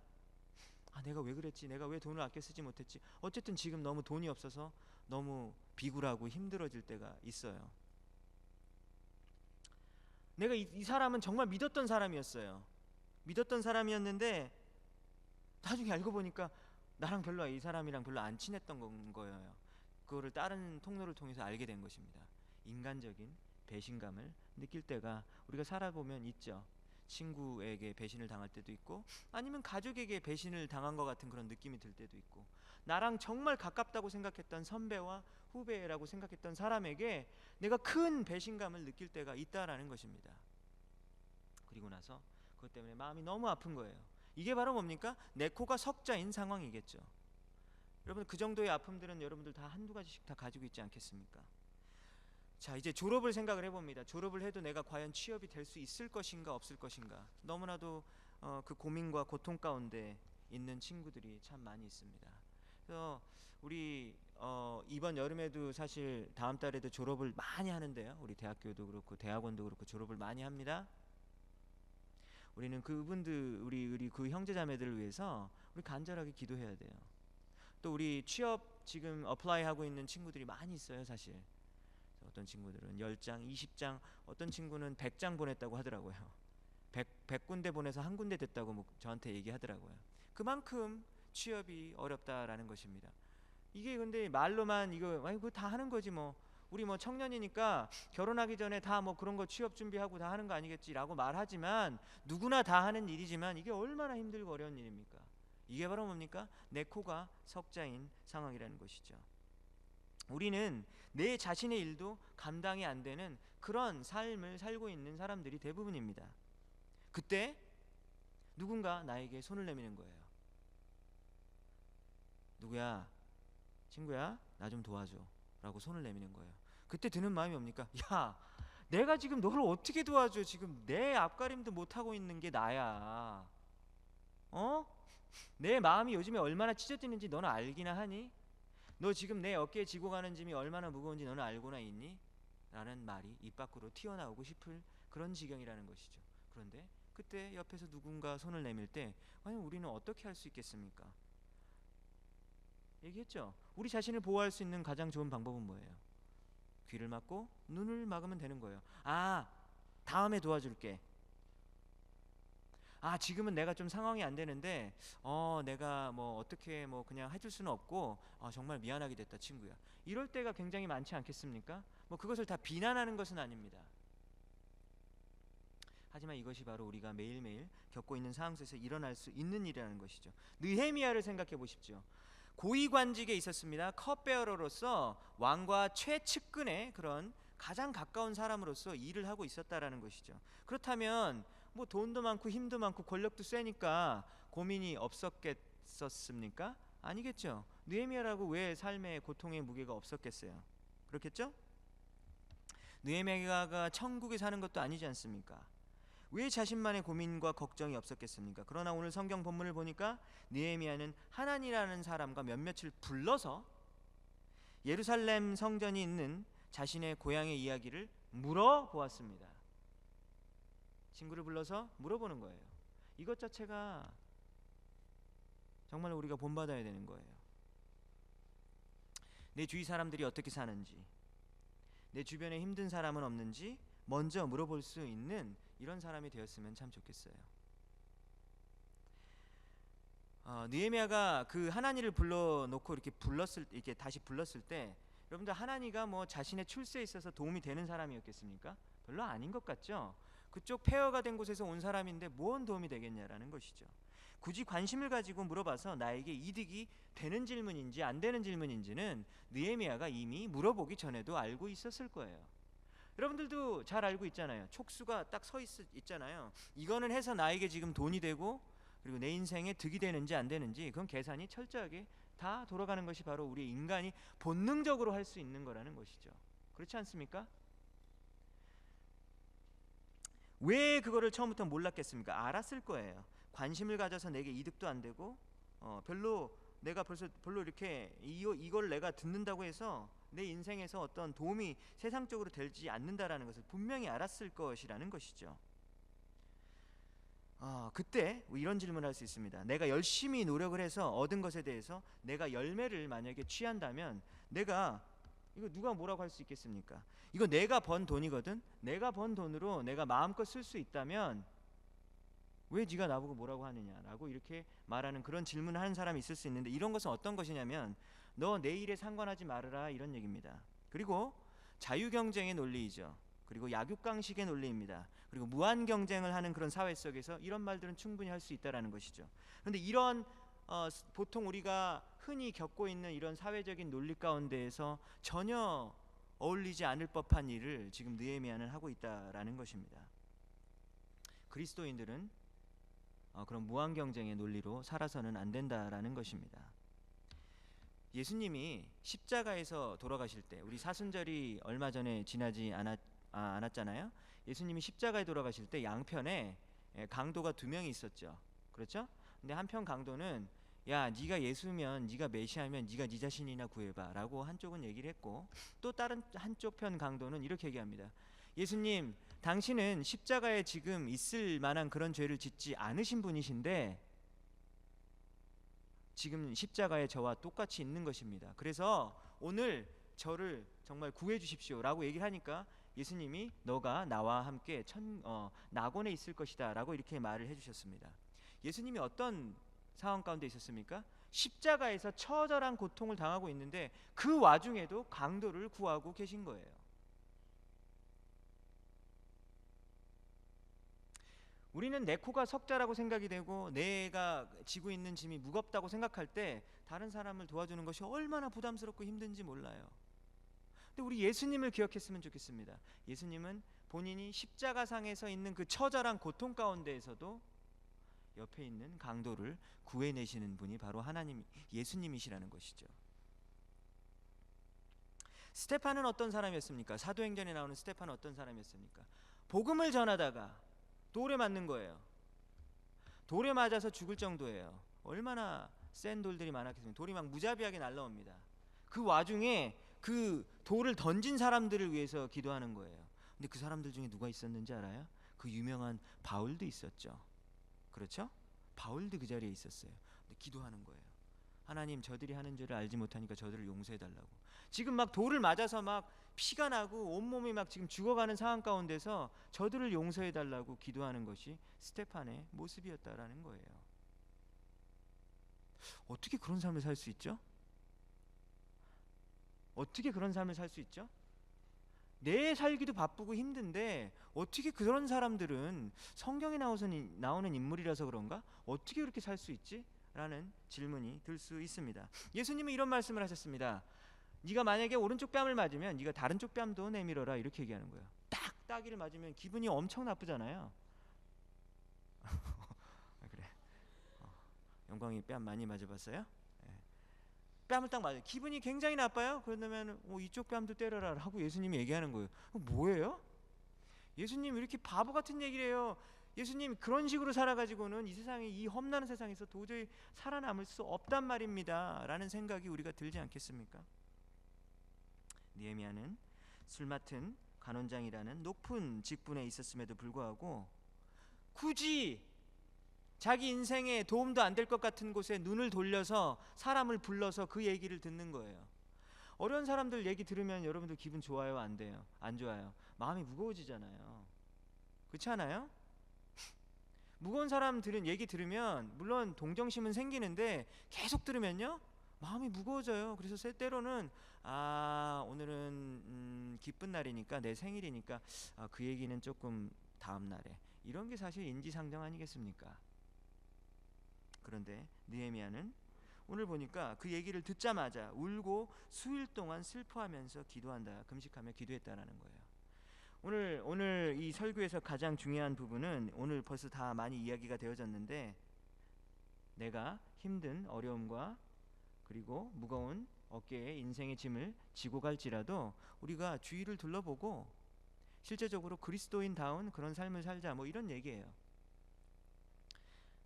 내가 왜 그랬지? 내가 왜 돈을 아껴 쓰지 못했지? 어쨌든 지금 너무 돈이 없어서 너무 비굴하고 힘들어질 때가 있어요. 내가 이 사람은 정말 믿었던 사람이었어요. 믿었던 사람이었는데 나중에 알고 보니까 나랑 별로, 이 사람이랑 별로 안 친했던 거예요. 그거를 다른 통로를 통해서 알게 된 것입니다. 인간적인 배신감을 느낄 때가 우리가 살아보면 있죠. 친구에게 배신을 당할 때도 있고, 아니면 가족에게 배신을 당한 것 같은 그런 느낌이 들 때도 있고, 나랑 정말 가깝다고 생각했던 선배와 후배라고 생각했던 사람에게 내가 큰 배신감을 느낄 때가 있다라는 것입니다. 그리고 나서 그것 때문에 마음이 너무 아픈 거예요. 이게 바로 뭡니까? 내 코가 석자인 상황이겠죠. 여러분, 그 정도의 아픔들은 여러분들 다 한두 가지씩 다 가지고 있지 않겠습니까? 자, 이제 졸업을 생각을 해봅니다. 졸업을 해도 내가 과연 취업이 될 수 있을 것인가 없을 것인가, 너무나도 그 고민과 고통 가운데 있는 친구들이 참 많이 있습니다. 그래서 우리 이번 여름에도 사실 다음 달에도 졸업을 많이 하는데요. 우리 대학교도 그렇고 대학원도 그렇고 졸업을 많이 합니다. 우리는 그분들, 우리 그 형제자매들을 위해서 우리 간절하게 기도해야 돼요. 또 우리 취업 지금 어플라이 하고 있는 친구들이 많이 있어요, 사실. 어떤 친구들은 10장, 20장, 어떤 친구는 100장 보냈다고 하더라고요. 100군데 보내서 한 군데 됐다고 저한테 얘기하더라고요. 그만큼 취업이 어렵다라는 것입니다. 이게 근데 말로만 그거 다 하는 거지 뭐. 우리 뭐 청년이니까 결혼하기 전에 다 뭐 그런 거 취업 준비하고 다 하는 거 아니겠지라고 말하지만, 누구나 다 하는 일이지만 이게 얼마나 힘들고 어려운 일입니까? 이게 바로 뭡니까? 내 코가 석자인 상황이라는 것이죠. 우리는 내 자신의 일도 감당이 안 되는 그런 삶을 살고 있는 사람들이 대부분입니다. 그때 누군가 나에게 손을 내미는 거예요. 누구야? 친구야? 나 좀 도와줘 라고 손을 내미는 거예요. 그때 드는 마음이 뭡니까? 야, 내가 지금 너를 어떻게 도와줘? 지금 내 앞가림도 못하고 있는 게 나야. 내 마음이 요즘에 얼마나 찢어지는지 너는 알기나 하니? 너 지금 내 어깨에 지고 가는 짐이 얼마나 무거운지 너는 알고나 있니? 라는 말이 입 밖으로 튀어나오고 싶을 그런 지경이라는 것이죠. 그런데 그때 옆에서 누군가 손을 내밀 때 과연 우리는 어떻게 할 수 있겠습니까? 얘기했죠. 우리 자신을 보호할 수 있는 가장 좋은 방법은 뭐예요? 귀를 막고 눈을 막으면 되는 거예요. 다음에 도와줄게. 지금은 내가 좀 상황이 안 되는데 내가 뭐 어떻게 뭐 그냥 해줄 수는 없고 정말 미안하게 됐다, 친구야. 이럴 때가 굉장히 많지 않겠습니까? 뭐 그것을 다 비난하는 것은 아닙니다. 하지만 이것이 바로 우리가 매일매일 겪고 있는 상황 속에서 일어날 수 있는 일이라는 것이죠. 느헤미야를 생각해 보십시오. 고위관직에 있었습니다. 컵베어러로서 왕과 최측근의 그런 가장 가까운 사람으로서 일을 하고 있었다라는 것이죠. 그렇다면 뭐 돈도 많고 힘도 많고 권력도 세니까 고민이 없었겠습니까? 아니겠죠. 느헤미야라고 왜 삶의 고통의 무게가 없었겠어요? 그렇겠죠? 느헤미야가 천국에 사는 것도 아니지 않습니까? 왜 자신만의 고민과 걱정이 없었겠습니까? 그러나 오늘 성경 본문을 보니까 느헤미야는 하난이라는 사람과 몇몇을 불러서 예루살렘 성전이 있는 자신의 고향의 이야기를 물어보았습니다. 친구를 불러서 물어보는 거예요. 이것 자체가 정말 우리가 본받아야 되는 거예요. 내 주위 사람들이 어떻게 사는지, 내 주변에 힘든 사람은 없는지 먼저 물어볼 수 있는 이런 사람이 되었으면 참 좋겠어요. 느헤미야가 그 하나니를 불러놓고 이렇게 다시 불렀을 때, 여러분들 하나니가 뭐 자신의 출세에 있어서 도움이 되는 사람이었겠습니까? 별로 아닌 것 같죠. 그쪽 폐허가 된 곳에서 온 사람인데 뭔 도움이 되겠냐라는 것이죠. 굳이 관심을 가지고 물어봐서 나에게 이득이 되는 질문인지 안 되는 질문인지는 느헤미야가 이미 물어보기 전에도 알고 있었을 거예요. 여러분들도 잘 알고 있잖아요. 촉수가 딱 서 있잖아요. 이거는 해서 나에게 지금 돈이 되고 그리고 내 인생에 득이 되는지 안 되는지 그건 계산이 철저하게 다 돌아가는 것이 바로 우리 인간이 본능적으로 할 수 있는 거라는 것이죠. 그렇지 않습니까? 왜 그거를 처음부터 몰랐겠습니까? 알았을 거예요. 관심을 가져서 내게 이득도 안 되고 내가 별로 이렇게 이걸 내가 듣는다고 해서 내 인생에서 어떤 도움이 세상적으로 되지 않는다라는 것을 분명히 알았을 것이라는 것이죠. 그때 이런 질문을 할 수 있습니다. 내가 열심히 노력을 해서 얻은 것에 대해서 내가 열매를 만약에 취한다면 이거 누가 뭐라고 할 수 있겠습니까? 이거 내가 번 돈이거든. 내가 번 돈으로 내가 마음껏 쓸 수 있다면 왜 네가 나보고 뭐라고 하느냐라고 이렇게 말하는 그런 질문을 하는 사람이 있을 수 있는데, 이런 것은 어떤 것이냐면 너 내 일에 상관하지 말아라 이런 얘기입니다. 그리고 자유경쟁의 논리이죠. 그리고 약육강식의 논리입니다. 그리고 무한 경쟁을 하는 그런 사회 속에서 이런 말들은 충분히 할 수 있다라는 것이죠. 그런데 이런 보통 우리가 흔히 겪고 있는 이런 사회적인 논리 가운데에서 전혀 어울리지 않을 법한 일을 지금 느헤미야는 하고 있다라는 것입니다. 그리스도인들은 그런 무한 경쟁의 논리로 살아서는 안 된다라는 것입니다. 예수님이 십자가에서 돌아가실 때, 우리 사순절이 얼마 전에 지나지 않았잖아요. 예수님이 십자가에 돌아가실 때 양편에 강도가 2명이 있었죠. 그렇죠? 근데 한편 강도는 야, 네가 예수면, 네가 메시아면 네가 네 자신이나 구해봐 라고 한쪽은 얘기를 했고, 또 다른 한쪽 편 강도는 이렇게 얘기합니다. 예수님, 당신은 십자가에 지금 있을 만한 그런 죄를 짓지 않으신 분이신데 지금 십자가에 저와 똑같이 있는 것입니다. 그래서 오늘 저를 정말 구해 주십시오 라고 얘기를 하니까 예수님이 너가 나와 함께 낙원에 있을 것이다 라고 이렇게 말을 해주셨습니다. 예수님이 어떤 상황 가운데 있었습니까? 십자가에서 처절한 고통을 당하고 있는데 그 와중에도 강도를 구하고 계신 거예요. 우리는 내 코가 석자라고 생각이 되고 내가 지고 있는 짐이 무겁다고 생각할 때 다른 사람을 도와주는 것이 얼마나 부담스럽고 힘든지 몰라요. 근데 우리 예수님을 기억했으면 좋겠습니다. 예수님은 본인이 십자가상에서 있는 그 처절한 고통 가운데에서도 옆에 있는 강도를 구해내시는 분이 바로 하나님, 예수님이시라는 것이죠. 스테판은 어떤 사람이었습니까? 사도행전에 나오는 스테판은 어떤 사람이었습니까? 복음을 전하다가 돌에 맞는 거예요. 돌에 맞아서 죽을 정도예요. 얼마나 센 돌들이 많았겠습니까? 돌이 막 무자비하게 날라옵니다. 그 와중에 그 돌을 던진 사람들을 위해서 기도하는 거예요. 근데 그 사람들 중에 누가 있었는지 알아요? 그 유명한 바울도 있었죠. 그렇죠? 바울도 그 자리에 있었어요. 근데 기도하는 거예요. 하나님, 저들이 하는 죄를 알지 못하니까 저들을 용서해 달라고. 지금 막 돌을 맞아서 막 피가 나고 온몸이 막 지금 죽어가는 상황 가운데서 저들을 용서해 달라고 기도하는 것이 스테판의 모습이었다라는 거예요. 어떻게 그런 삶을 살 수 있죠? 어떻게 그런 삶을 살 수 있죠? 내 살기도 바쁘고 힘든데 어떻게 그런 사람들은 성경에 나오는 인물이라서 그런가? 어떻게 그렇게 살 수 있지? 라는 질문이 들 수 있습니다. 예수님은 이런 말씀을 하셨습니다. 네가 만약에 오른쪽 뺨을 맞으면 네가 다른 쪽 뺨도 내밀어라 이렇게 얘기하는 거예요. 딱 따기를 맞으면 기분이 엄청 나쁘잖아요. 그래. 영광이 뺨 많이 맞아봤어요? 뺨을 딱 맞아요. 기분이 굉장히 나빠요. 그러면 이쪽 뺨도 때려라 하고 예수님이 얘기하는 거예요. 뭐예요? 예수님 이렇게 바보 같은 얘기를 해요. 예수님 그런 식으로 살아가지고는 이 세상에, 이 험난한 세상에서 도저히 살아남을 수 없단 말입니다 라는 생각이 우리가 들지 않겠습니까? 느헤미야는 술 맡은 관원장이라는 높은 직분에 있었음에도 불구하고 굳이 자기 인생에 도움도 안 될 것 같은 곳에 눈을 돌려서 사람을 불러서 그 얘기를 듣는 거예요. 어려운 사람들 얘기 들으면 여러분들 기분 좋아요? 안 돼요? 안 좋아요? 마음이 무거워지잖아요. 그렇지 않아요? 무거운 사람 얘기 들으면 물론 동정심은 생기는데 계속 들으면요 마음이 무거워져요. 그래서 때로는 오늘은 기쁜 날이니까, 내 생일이니까 그 얘기는 조금 다음 날에, 이런 게 사실 인지상정 아니겠습니까? 그런데 느헤미야는 오늘 보니까 그 얘기를 듣자마자 울고 수일 동안 슬퍼하면서 기도한다, 금식하며 기도했다라는 거예요. 오늘 이 설교에서 가장 중요한 부분은 오늘 벌써 다 많이 이야기가 되어졌는데, 내가 힘든 어려움과 그리고 무거운 어깨에 인생의 짐을 지고 갈지라도 우리가 주위를 둘러보고 실제적으로 그리스도인다운 그런 삶을 살자, 뭐 이런 얘기예요.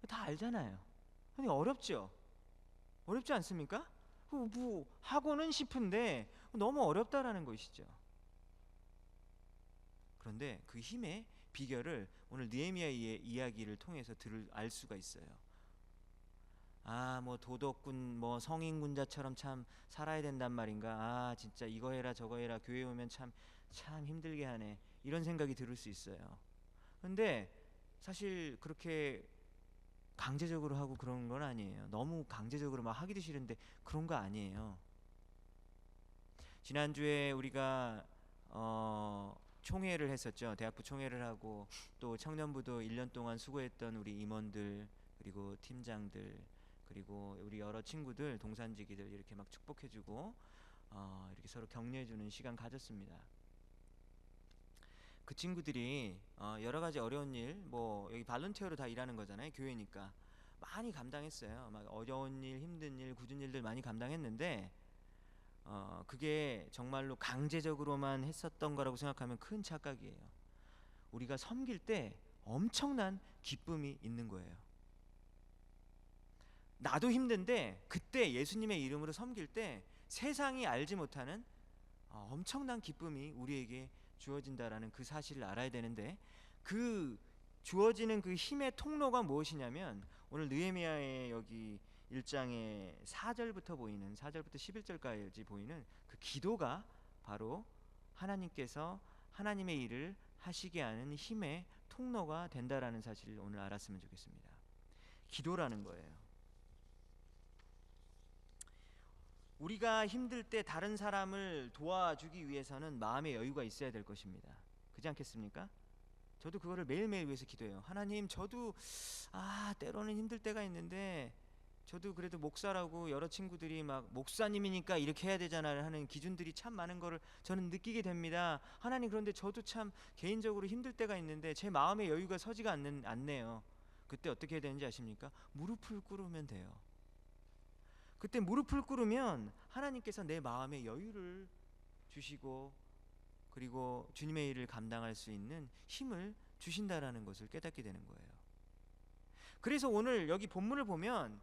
다 알잖아요. 근데 어렵죠? 어렵지 않습니까? 뭐 하고는 싶은데 너무 어렵다라는 것이죠. 그런데 그 힘의 비결을 오늘 느헤미야의 이야기를 통해서 알 수가 있어요. 뭐 도덕군, 뭐 성인군자처럼 참 살아야 된단 말인가? 진짜 이거 해라 저거 해라, 교회 오면 참 힘들게 하네, 이런 생각이 들을 수 있어요. 그런데 사실 그렇게 강제적으로 하고 그런 건 아니에요. 너무 강제적으로 막 하기도 싫은데 그런 거 아니에요. 지난주에 우리가 총회를 했었죠. 대학부 총회를 하고 또 청년부도 1년 동안 수고했던 우리 임원들, 그리고 팀장들, 그리고 우리 여러 친구들, 동산지기들 이렇게 막 축복해주고 이렇게 서로 격려해주는 시간 가졌습니다. 그 친구들이 여러 가지 어려운 일, 뭐 여기 발런티어로 다 일하는 거잖아요. 교회니까 많이 감당했어요. 막 어려운 일, 힘든 일, 굳은 일들 많이 감당했는데 그게 정말로 강제적으로만 했었던 거라고 생각하면 큰 착각이에요. 우리가 섬길 때 엄청난 기쁨이 있는 거예요. 나도 힘든데 그때 예수님의 이름으로 섬길 때 세상이 알지 못하는 엄청난 기쁨이 우리에게 주어진다라는 그 사실을 알아야 되는데, 그 주어지는 그 힘의 통로가 무엇이냐면 오늘 느헤미야의 여기 1장의 4절부터 보이는, 4절부터 11절까지 보이는 그 기도가 바로 하나님께서 하나님의 일을 하시게 하는 힘의 통로가 된다라는 사실을 오늘 알았으면 좋겠습니다. 기도라는 거예요. 우리가 힘들 때 다른 사람을 도와주기 위해서는 마음의 여유가 있어야 될 것입니다. 그렇지 않겠습니까? 저도 그거를 매일매일 위해서 기도해요. 하나님, 저도 때로는 힘들 때가 있는데 저도 그래도 목사라고 여러 친구들이 막 목사님이니까 이렇게 해야 되잖아요 하는 기준들이 참 많은 거를 저는 느끼게 됩니다. 하나님, 그런데 저도 참 개인적으로 힘들 때가 있는데 제 마음의 여유가 서지가 않네요. 그때 어떻게 해야 되는지 아십니까? 무릎을 꿇으면 돼요. 그때 무릎을 꿇으면 하나님께서 내 마음의 여유를 주시고 그리고 주님의 일을 감당할 수 있는 힘을 주신다라는 것을 깨닫게 되는 거예요. 그래서 오늘 여기 본문을 보면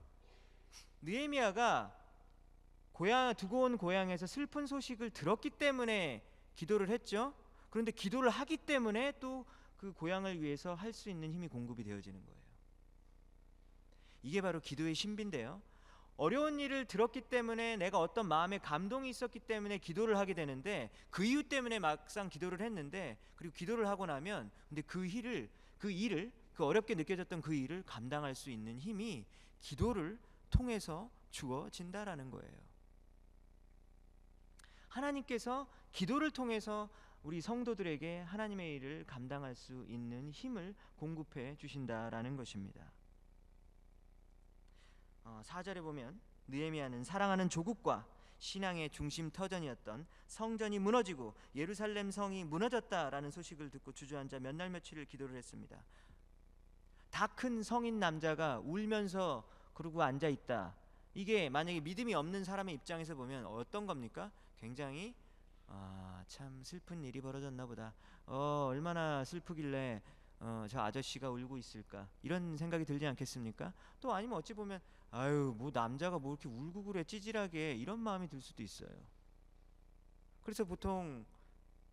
느헤미야가 두고 온 고향에서 슬픈 소식을 들었기 때문에 기도를 했죠. 그런데 기도를 하기 때문에 또 그 고향을 위해서 할 수 있는 힘이 공급이 되어지는 거예요. 이게 바로 기도의 신비인데요. 어려운 일을 들었기 때문에 내가 어떤 마음의 감동이 있었기 때문에 기도를 하게 되는데, 그 이유 때문에 막상 기도를 했는데, 그리고 기도를 하고 나면 근데 그 어렵게 느껴졌던 그 일을 감당할 수 있는 힘이 기도를 통해서 주어진다라는 거예요. 하나님께서 기도를 통해서 우리 성도들에게 하나님의 일을 감당할 수 있는 힘을 공급해 주신다라는 것입니다. 4절에 보면 느헤미야는 사랑하는 조국과 신앙의 중심 터전이었던 성전이 무너지고 예루살렘 성이 무너졌다라는 소식을 듣고 주저앉아 몇 날 며칠을 기도를 했습니다. 다 큰 성인 남자가 울면서 그러고 앉아 있다. 이게 만약에 믿음이 없는 사람의 입장에서 보면 어떤 겁니까? 굉장히 참 슬픈 일이 벌어졌나 보다. 얼마나 슬프길래 저 아저씨가 울고 있을까 이런 생각이 들지 않겠습니까? 또 아니면 어찌 보면 아유 뭐 남자가 뭐 이렇게 울고 그래 찌질하게 이런 마음이 들 수도 있어요. 그래서 보통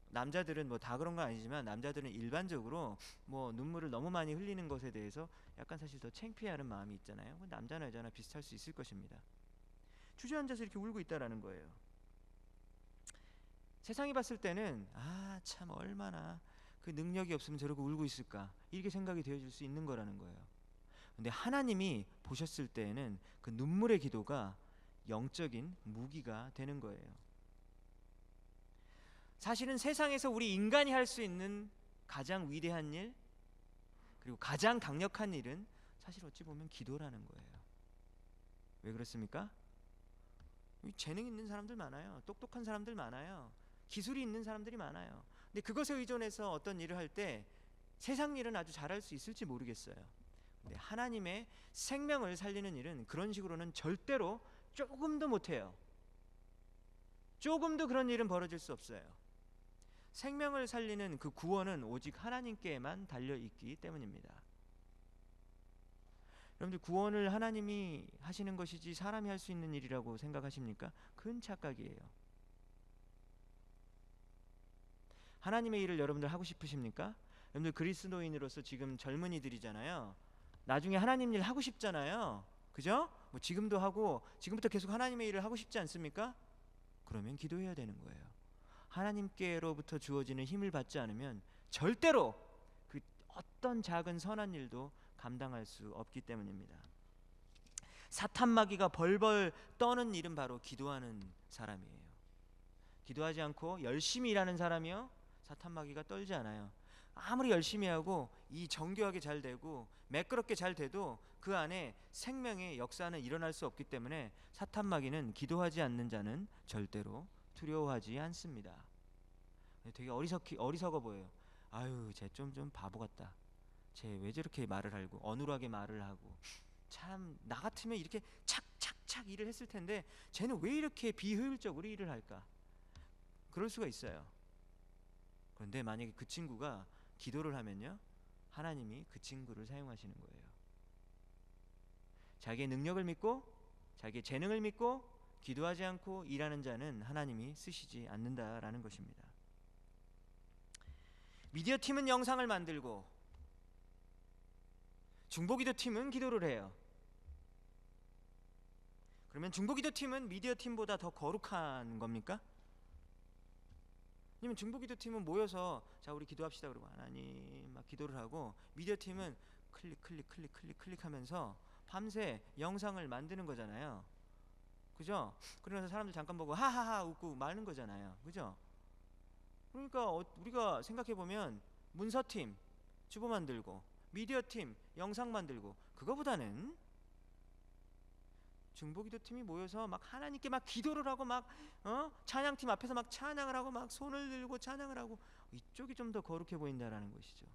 남자들은 뭐 다 그런 건 아니지만 남자들은 일반적으로 뭐 눈물을 너무 많이 흘리는 것에 대해서 약간 사실 더 창피해하는 마음이 있잖아요. 남자나 여자나 비슷할 수 있을 것입니다. 주저앉아서 이렇게 울고 있다라는 거예요. 세상이 봤을 때는 아 참 얼마나 그 능력이 없으면 저러고 울고 있을까 이렇게 생각이 되어질 수 있는 거라는 거예요. 근데 하나님이 보셨을 때에는 그 눈물의 기도가 영적인 무기가 되는 거예요. 사실은 세상에서 우리 인간이 할 수 있는 가장 위대한 일 그리고 가장 강력한 일은 사실 어찌 보면 기도라는 거예요. 왜 그렇습니까? 재능 있는 사람들 많아요. 똑똑한 사람들 많아요. 기술이 있는 사람들이 많아요. 근데 그것에 의존해서 어떤 일을 할 때 세상 일은 아주 잘할 수 있을지 모르겠어요. 근데 하나님의 생명을 살리는 일은 그런 식으로는 절대로 조금도 못해요. 조금도 그런 일은 벌어질 수 없어요. 생명을 살리는 그 구원은 오직 하나님께만 달려있기 때문입니다. 여러분들 구원을 하나님이 하시는 것이지 사람이 할 수 있는 일이라고 생각하십니까? 큰 착각이에요. 하나님의 일을 여러분들 하고 싶으십니까? 여러분들 그리스도인으로서 지금 젊은이들이잖아요. 나중에 하나님 일 하고 싶잖아요. 그죠? 뭐 지금도 하고 지금부터 계속 하나님의 일을 하고 싶지 않습니까? 그러면 기도해야 되는 거예요. 하나님께로부터 주어지는 힘을 받지 않으면 절대로 그 어떤 작은 선한 일도 감당할 수 없기 때문입니다. 사탄 마귀가 벌벌 떠는 일은 바로 기도하는 사람이에요. 기도하지 않고 열심히 일하는 사람이요 사탄 마귀가 떨지 않아요. 아무리 열심히 하고 이 정교하게 잘 되고 매끄럽게 잘 돼도 그 안에 생명의 역사는 일어날 수 없기 때문에 사탄 마귀는 기도하지 않는 자는 절대로 두려워하지 않습니다. 되게 어리석어 보여요. 아유 쟤 좀 바보 같다. 쟤 왜 저렇게 말을 하고 어눌하게 말을 하고 참 나 같으면 이렇게 착착착 일을 했을 텐데 쟤는 왜 이렇게 비효율적으로 일을 할까? 그럴 수가 있어요. 그런데 만약에 그 친구가 기도를 하면요 하나님이 그 친구를 사용하시는 거예요. 자기의 능력을 믿고 자기의 재능을 믿고 기도하지 않고 일하는 자는 하나님이 쓰시지 않는다라는 것입니다. 미디어 팀은 영상을 만들고 중보기도 팀은 기도를 해요. 그러면 중보기도 팀은 미디어 팀보다 더 거룩한 겁니까? 아니면 중보기도 팀은 모여서 자 우리 기도합시다 그러고 하나님 막 기도를 하고 미디어 팀은 클릭하면서 밤새 영상을 만드는 거잖아요. 그죠? 그러면서 사람들 잠깐 보고 하하하 웃고 마는 거잖아요. 그죠? 그러니까 우리가 생각해 보면 문서팀 주보 만들고 미디어팀 영상 만들고 그거보다는 중보기도 팀이 모여서 막 하나님께 막 기도를 하고 막 찬양팀 앞에서 막 찬양을 하고 막 손을 들고 찬양을 하고 이쪽이 좀 더 거룩해 보인다라는 것이죠.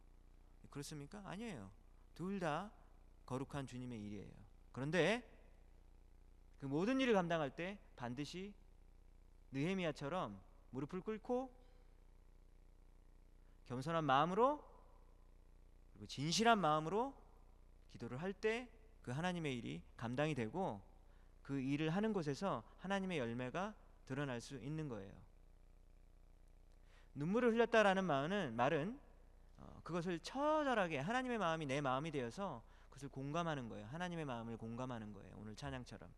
그렇습니까? 아니에요. 둘 다 거룩한 주님의 일이에요. 그런데 그 모든 일을 감당할 때 반드시 느헤미야처럼 무릎을 꿇고 겸손한 마음으로 그리고 진실한 마음으로 기도를 할 때 그 하나님의 일이 감당이 되고 그 일을 하는 곳에서 하나님의 열매가 드러날 수 있는 거예요. 눈물을 흘렸다라는 말은 그것을 처절하게 하나님의 마음이 내 마음이 되어서 그것을 공감하는 거예요. 하나님의 마음을 공감하는 거예요. 오늘 찬양처럼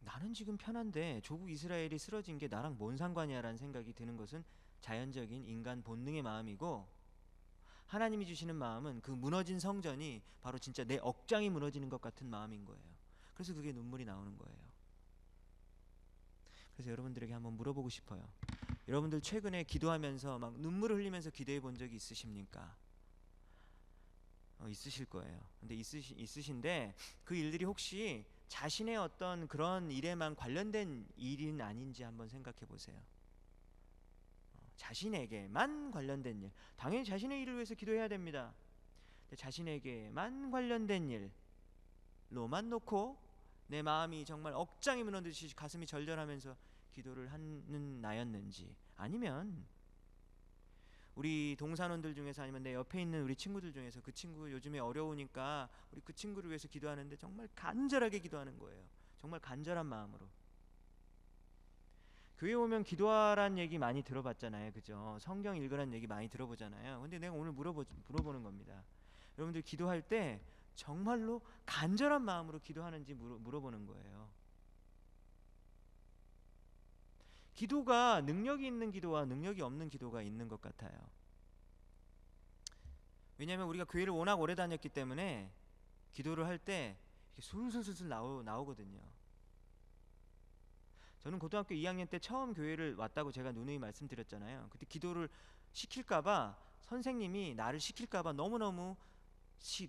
나는 지금 편한데 조국 이스라엘이 쓰러진 게 나랑 뭔 상관이야 라는 생각이 드는 것은 자연적인 인간 본능의 마음이고 하나님이 주시는 마음은 그 무너진 성전이 바로 진짜 내 억장이 무너지는 것 같은 마음인 거예요. 그래서 그게 눈물이 나오는 거예요. 그래서 여러분들에게 한번 물어보고 싶어요. 여러분들 최근에 기도하면서 막 눈물을 흘리면서 기도해 본 적이 있으십니까? 있으실 거예요. 근데 있으신데 그 일들이 혹시 자신의 어떤 그런 일에만 관련된 일은 아닌지 한번 생각해 보세요. 자신에게만 관련된 일, 당연히 자신의 일을 위해서 기도해야 됩니다. 근데 자신에게만 관련된 일로만 놓고 내 마음이 정말 억장이 무너지듯이 가슴이 절절하면서 기도를 하는 나였는지, 아니면 우리 동산원들 중에서 아니면 내 옆에 있는 우리 친구들 중에서 그 친구 요즘에 어려우니까 우리 그 친구를 위해서 기도하는데 정말 간절하게 기도하는 거예요. 정말 간절한 마음으로. 교회 오면 기도하란 얘기 많이 들어봤잖아요. 그죠? 성경 읽으란 얘기 많이 들어보잖아요. 근데 내가 오늘 물어보는 겁니다. 여러분들 기도할 때 정말로 간절한 마음으로 기도하는지 물어보는 거예요. 기도가 능력이 있는 기도와 능력이 없는 기도가 있는 것 같아요. 왜냐하면 우리가 교회를 워낙 오래 다녔기 때문에 기도를 할 때 술술술술 나오거든요. 저는 고등학교 2학년 때 처음 교회를 왔다고 제가 누누이 말씀드렸잖아요. 그때 기도를 시킬까봐 선생님이 나를 시킬까봐 너무너무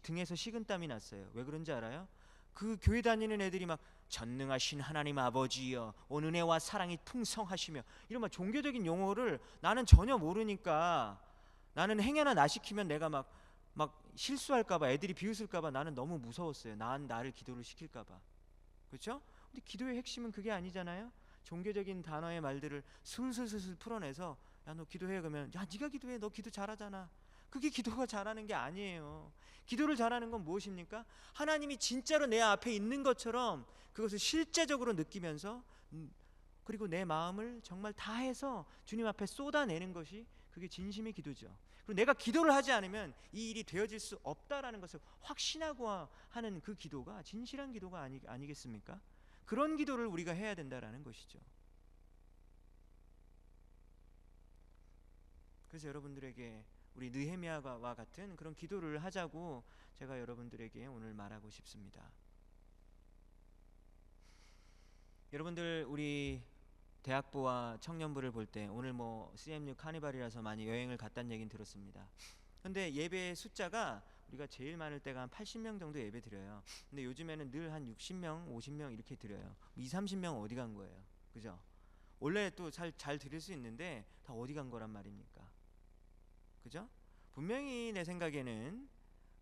등에서 식은땀이 났어요. 왜 그런지 알아요? 그 교회 다니는 애들이 막 전능하신 하나님 아버지여 온 은혜와 사랑이 풍성하시며 이런 막 종교적인 용어를 나는 전혀 모르니까 나는 행여나 나 시키면 내가 막 실수할까봐 애들이 비웃을까봐 나는 너무 무서웠어요. 나를 기도를 시킬까봐. 그렇죠? 근데 기도의 핵심은 그게 아니잖아요. 종교적인 단어의 말들을 술술술술 풀어내서 야 너 기도해 그러면 야 네가 기도해 너 기도 잘하잖아. 그게 기도가 잘하는 게 아니에요. 기도를 잘하는 건 무엇입니까? 하나님이 진짜로 내 앞에 있는 것처럼 그것을 실제적으로 느끼면서 그리고 내 마음을 정말 다해서 주님 앞에 쏟아내는 것이 그게 진심의 기도죠. 그리고 내가 기도를 하지 않으면 이 일이 되어질 수 없다라는 것을 확신하고 하는 그 기도가 진실한 기도가 아니겠습니까? 그런 기도를 우리가 해야 된다라는 것이죠. 그래서 여러분들에게 우리 느헤미야와 같은 그런 기도를 하자고 제가 여러분들에게 오늘 말하고 싶습니다. 여러분들 우리 대학부와 청년부를 볼 때 오늘 뭐 CMU 카니발이라서 많이 여행을 갔다는 얘기는 들었습니다. 근데 예배 숫자가 우리가 제일 많을 때가 한 80명 정도 예배 드려요. 근데 요즘에는 늘 한 60명, 50명 이렇게 드려요. 20, 30명 어디 간 거예요? 그죠? 원래 또 잘 드릴 수 있는데 다 어디 간 거란 말입니까? 그죠? 분명히 내 생각에는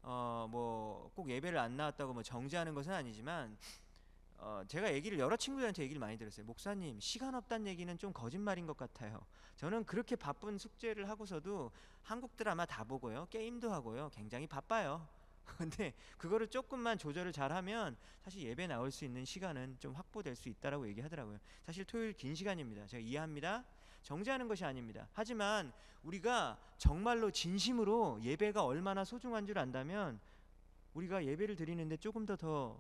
뭐 꼭 예배를 안 나왔다고 뭐 정죄하는 것은 아니지만 제가 여러 친구들한테 얘기를 많이 들었어요. 목사님 시간 없다는 얘기는 좀 거짓말인 것 같아요. 저는 그렇게 바쁜 숙제를 하고서도 한국 드라마 다 보고요. 게임도 하고요. 굉장히 바빠요. 근데 그거를 조금만 조절을 잘하면 사실 예배 나올 수 있는 시간은 좀 확보될 수 있다라고 얘기하더라고요. 사실 토요일 긴 시간입니다. 제가 이해합니다. 정죄하는 것이 아닙니다. 하지만 우리가 정말로 진심으로 예배가 얼마나 소중한 줄 안다면 우리가 예배를 드리는데 조금 더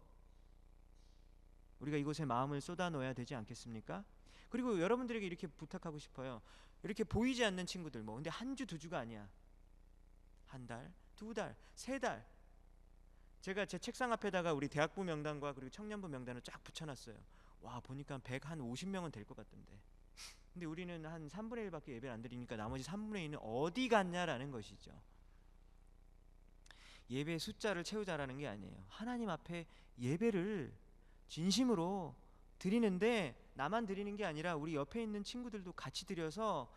우리가 이곳에 마음을 쏟아놓아야 되지 않겠습니까? 그리고 여러분들에게 이렇게 부탁하고 싶어요. 이렇게 보이지 않는 친구들 근데 한 주, 두 주가 아니야. 한 달, 두 달, 세 달. 제가 제 책상 앞에다가 우리 대학부 명단과 그리고 청년부 명단을 쫙 붙여놨어요. 와 보니까 150명은 될 것 같던데. 근데 우리는 한 3분의 1밖에 예배를 안 드리니까 나머지 3분의 2는 어디 갔냐라는 것이죠. 예배 숫자를 채우자라는 게 아니에요. 하나님 앞에 예배를 진심으로 드리는데 나만 드리는 게 아니라 우리 옆에 있는 친구들도 같이 드려서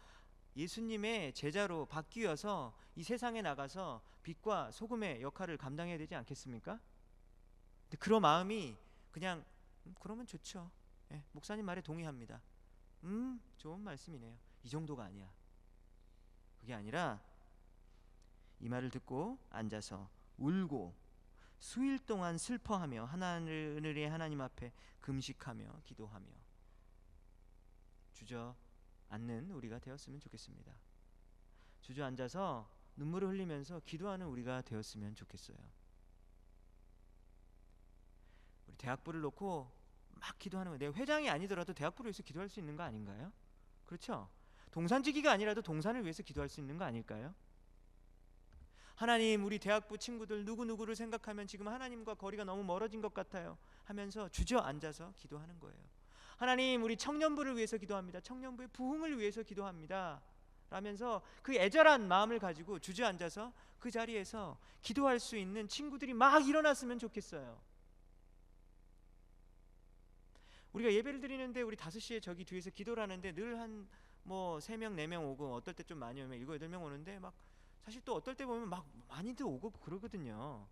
예수님의 제자로 바뀌어서 이 세상에 나가서 빛과 소금의 역할을 감당해야 되지 않겠습니까? 근데 그런 마음이 그냥 그러면 좋죠. 목사님 말에 동의합니다. 좋은 말씀이네요. 이 정도가 아니야. 그게 아니라 이 말을 듣고 앉아서 울고 수일 동안 슬퍼하며 하늘의 하나님 앞에 금식하며 기도하며 주저앉는 우리가 되었으면 좋겠습니다. 주저앉아서 눈물을 흘리면서 기도하는 우리가 되었으면 좋겠어요. 우리 대학부를 놓고 막 기도하는 거예요. 내가 회장이 아니더라도 대학부를 위해서 기도할 수 있는 거 아닌가요? 그렇죠? 동산지기가 아니라도 동산을 위해서 기도할 수 있는 거 아닐까요? 하나님 우리 대학부 친구들 누구누구를 생각하면 지금 하나님과 거리가 너무 멀어진 것 같아요 하면서 주저앉아서 기도하는 거예요. 하나님 우리 청년부를 위해서 기도합니다. 청년부의 부흥을 위해서 기도합니다 라면서 그 애절한 마음을 가지고 주저앉아서 그 자리에서 기도할 수 있는 친구들이 막 일어났으면 좋겠어요. 우리가 예배를 드리는데 우리 5시에 저기 뒤에서 기도를 하는데 늘 한 뭐 3명 4명 오고 어떨 때 좀 많이 오면 7, 8명 오는데 막 사실 또 어떨 때 보면 막 많이들 오고 그러거든요.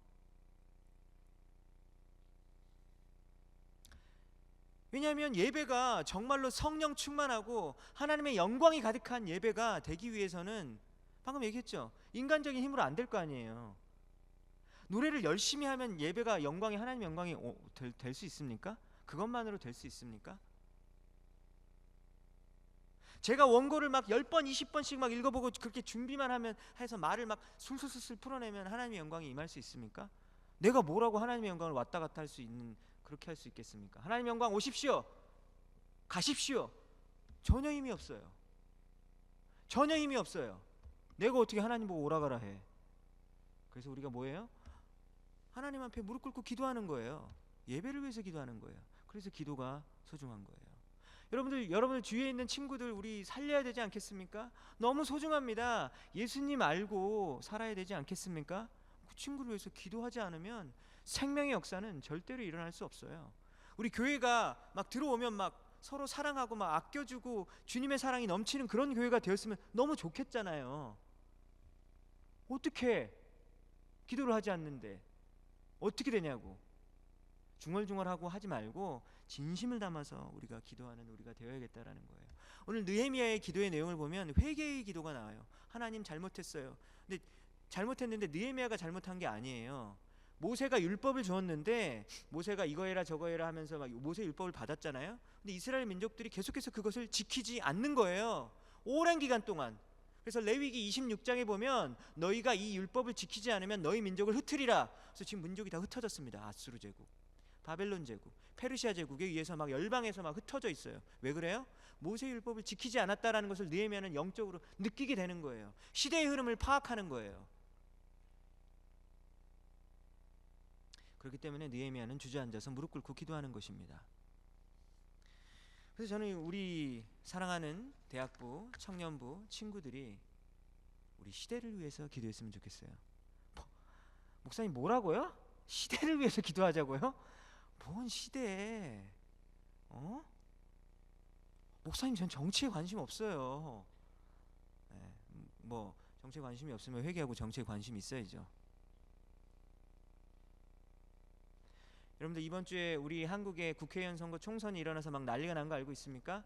왜냐하면 예배가 정말로 성령 충만하고 하나님의 영광이 가득한 예배가 되기 위해서는 방금 얘기했죠. 인간적인 힘으로 안 될 거 아니에요. 노래를 열심히 하면 예배가 영광이 하나님 영광이 될 수 있습니까? 그것만으로 될 수 있습니까? 제가 원고를 막 10번, 20번씩 막 읽어보고 그렇게 준비만 하면 해서 말을 막 술술술 풀어내면 하나님의 영광이 임할 수 있습니까? 내가 뭐라고 하나님의 영광을 왔다 갔다 할 수 있는 그렇게 할 수 있겠습니까? 하나님의 영광 오십시오. 가십시오. 전혀 힘이 없어요. 전혀 힘이 없어요. 내가 어떻게 하나님 보고 오라 가라 해. 그래서 우리가 뭐예요? 하나님 앞에 무릎 꿇고 기도하는 거예요. 예배를 위해서 기도하는 거예요. 그래서 기도가 소중한 거예요. 여러분들 주위에 있는 친구들 우리 살려야 되지 않겠습니까? 너무 소중합니다. 예수님 알고 살아야 되지 않겠습니까? 그 친구를 위해서 기도하지 않으면 생명의 역사는 절대로 일어날 수 없어요. 우리 교회가 막 들어오면 막 서로 사랑하고 막 아껴주고 주님의 사랑이 넘치는 그런 교회가 되었으면 너무 좋겠잖아요. 어떻게 기도를 하지 않는데 어떻게 되냐고. 중얼중얼하고 하지 말고 진심을 담아서 우리가 기도하는 우리가 되어야겠다라는 거예요. 오늘 느헤미야의 기도의 내용을 보면 회개의 기도가 나와요. 하나님 잘못했어요. 근데 잘못했는데 느헤미야가 잘못한 게 아니에요. 모세가 율법을 주었는데 모세가 이거 해라 저거 해라 하면서 막 모세 율법을 받았잖아요. 근데 이스라엘 민족들이 계속해서 그것을 지키지 않는 거예요. 오랜 기간 동안. 그래서 레위기 26장에 보면 너희가 이 율법을 지키지 않으면 너희 민족을 흩으리라. 그래서 지금 민족이 다 흩어졌습니다. 아수르 제국, 바벨론 제국, 페르시아 제국에 의해서 막 열방에서 막 흩어져 있어요. 왜 그래요? 모세 율법을 지키지 않았다라는 것을 느헤미야는 영적으로 느끼게 되는 거예요. 시대의 흐름을 파악하는 거예요. 그렇기 때문에 느헤미야는 주저앉아서 무릎 꿇고 기도하는 것입니다. 그래서 저는 우리 사랑하는 대학부, 청년부 친구들이 우리 시대를 위해서 기도했으면 좋겠어요. 목사님 뭐라고요? 시대를 위해서 기도하자고요? 뭔 시대? 목사님 전 정치에 관심 없어요. 네, 뭐 정치에 관심이 없으면 회개하고 정치에 관심이 있어야죠. 여러분들 이번 주에 우리 한국의 국회의원 선거 총선이 일어나서 막 난리가 난 거 알고 있습니까?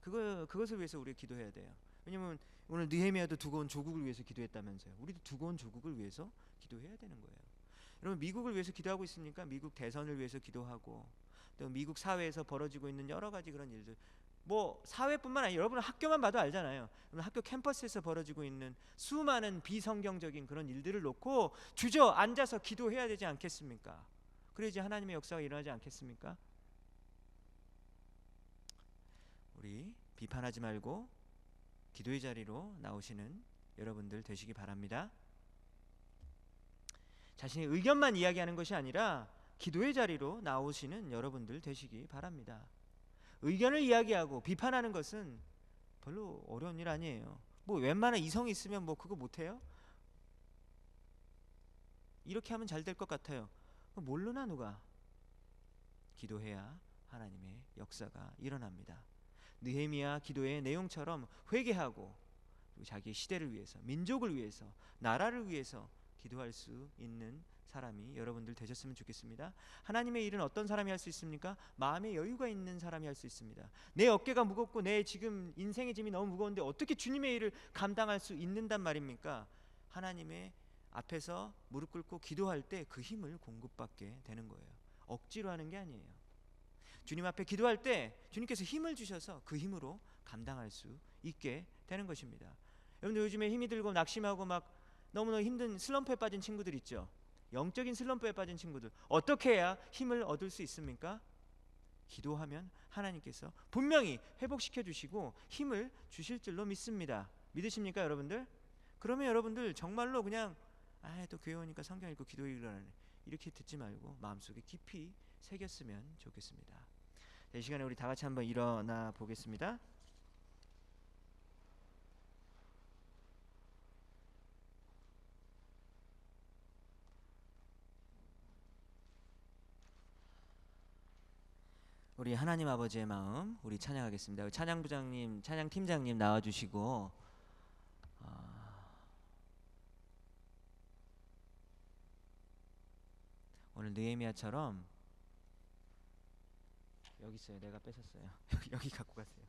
그것을 위해서 우리 기도해야 돼요. 왜냐면 오늘 느헤미야도 두고 온 조국을 위해서 기도했다면서요. 우리도 두고 온 조국을 위해서 기도해야 되는 거예요. 여러분 미국을 위해서 기도하고 있습니까? 미국 대선을 위해서 기도하고 또 미국 사회에서 벌어지고 있는 여러 가지 그런 일들, 뭐 사회뿐만 아니라 여러분 학교만 봐도 알잖아요. 학교 캠퍼스에서 벌어지고 있는 수많은 비성경적인 그런 일들을 놓고 주저앉아서 기도해야 되지 않겠습니까? 그래야지 하나님의 역사가 일어나지 않겠습니까? 우리 비판하지 말고 기도의 자리로 나오시는 여러분들 되시기 바랍니다. 자신의 의견만 이야기하는 것이 아니라 기도의 자리로 나오시는 여러분들 되시기 바랍니다. 의견을 이야기하고 비판하는 것은 별로 어려운 일 아니에요. 뭐 웬만한 이성이 있으면 뭐 그거 못해요? 이렇게 하면 잘 될 것 같아요. 모르나 누가? 기도해야 하나님의 역사가 일어납니다. 느헤미야 기도의 내용처럼 회개하고 그리고 자기의 시대를 위해서, 민족을 위해서, 나라를 위해서 기도할 수 있는 사람이 여러분들 되셨으면 좋겠습니다. 하나님의 일은 어떤 사람이 할 수 있습니까? 마음의 여유가 있는 사람이 할 수 있습니다. 내 어깨가 무겁고 내 지금 인생의 짐이 너무 무거운데 어떻게 주님의 일을 감당할 수 있는단 말입니까? 하나님의 앞에서 무릎 꿇고 기도할 때 그 힘을 공급받게 되는 거예요. 억지로 하는 게 아니에요. 주님 앞에 기도할 때 주님께서 힘을 주셔서 그 힘으로 감당할 수 있게 되는 것입니다. 여러분들 요즘에 힘이 들고 낙심하고 막 너무너무 힘든 슬럼프에 빠진 친구들 있죠. 영적인 슬럼프에 빠진 친구들 어떻게 해야 힘을 얻을 수 있습니까? 기도하면 하나님께서 분명히 회복시켜 주시고 힘을 주실 줄로 믿습니다. 믿으십니까 여러분들? 그러면 여러분들 정말로 그냥 또 교회 오니까 성경 읽고 기도 읽으라네 이렇게 듣지 말고 마음속에 깊이 새겼으면 좋겠습니다. 이 시간에 우리 다 같이 한번 일어나 보겠습니다. 우리 하나님 아버지의 마음 우리 찬양하겠습니다. 찬양부장님, 찬양팀장님 나와주시고 오늘 느헤미야처럼 여기 있어요. 내가 뺏었어요. 여기 갖고 가세요.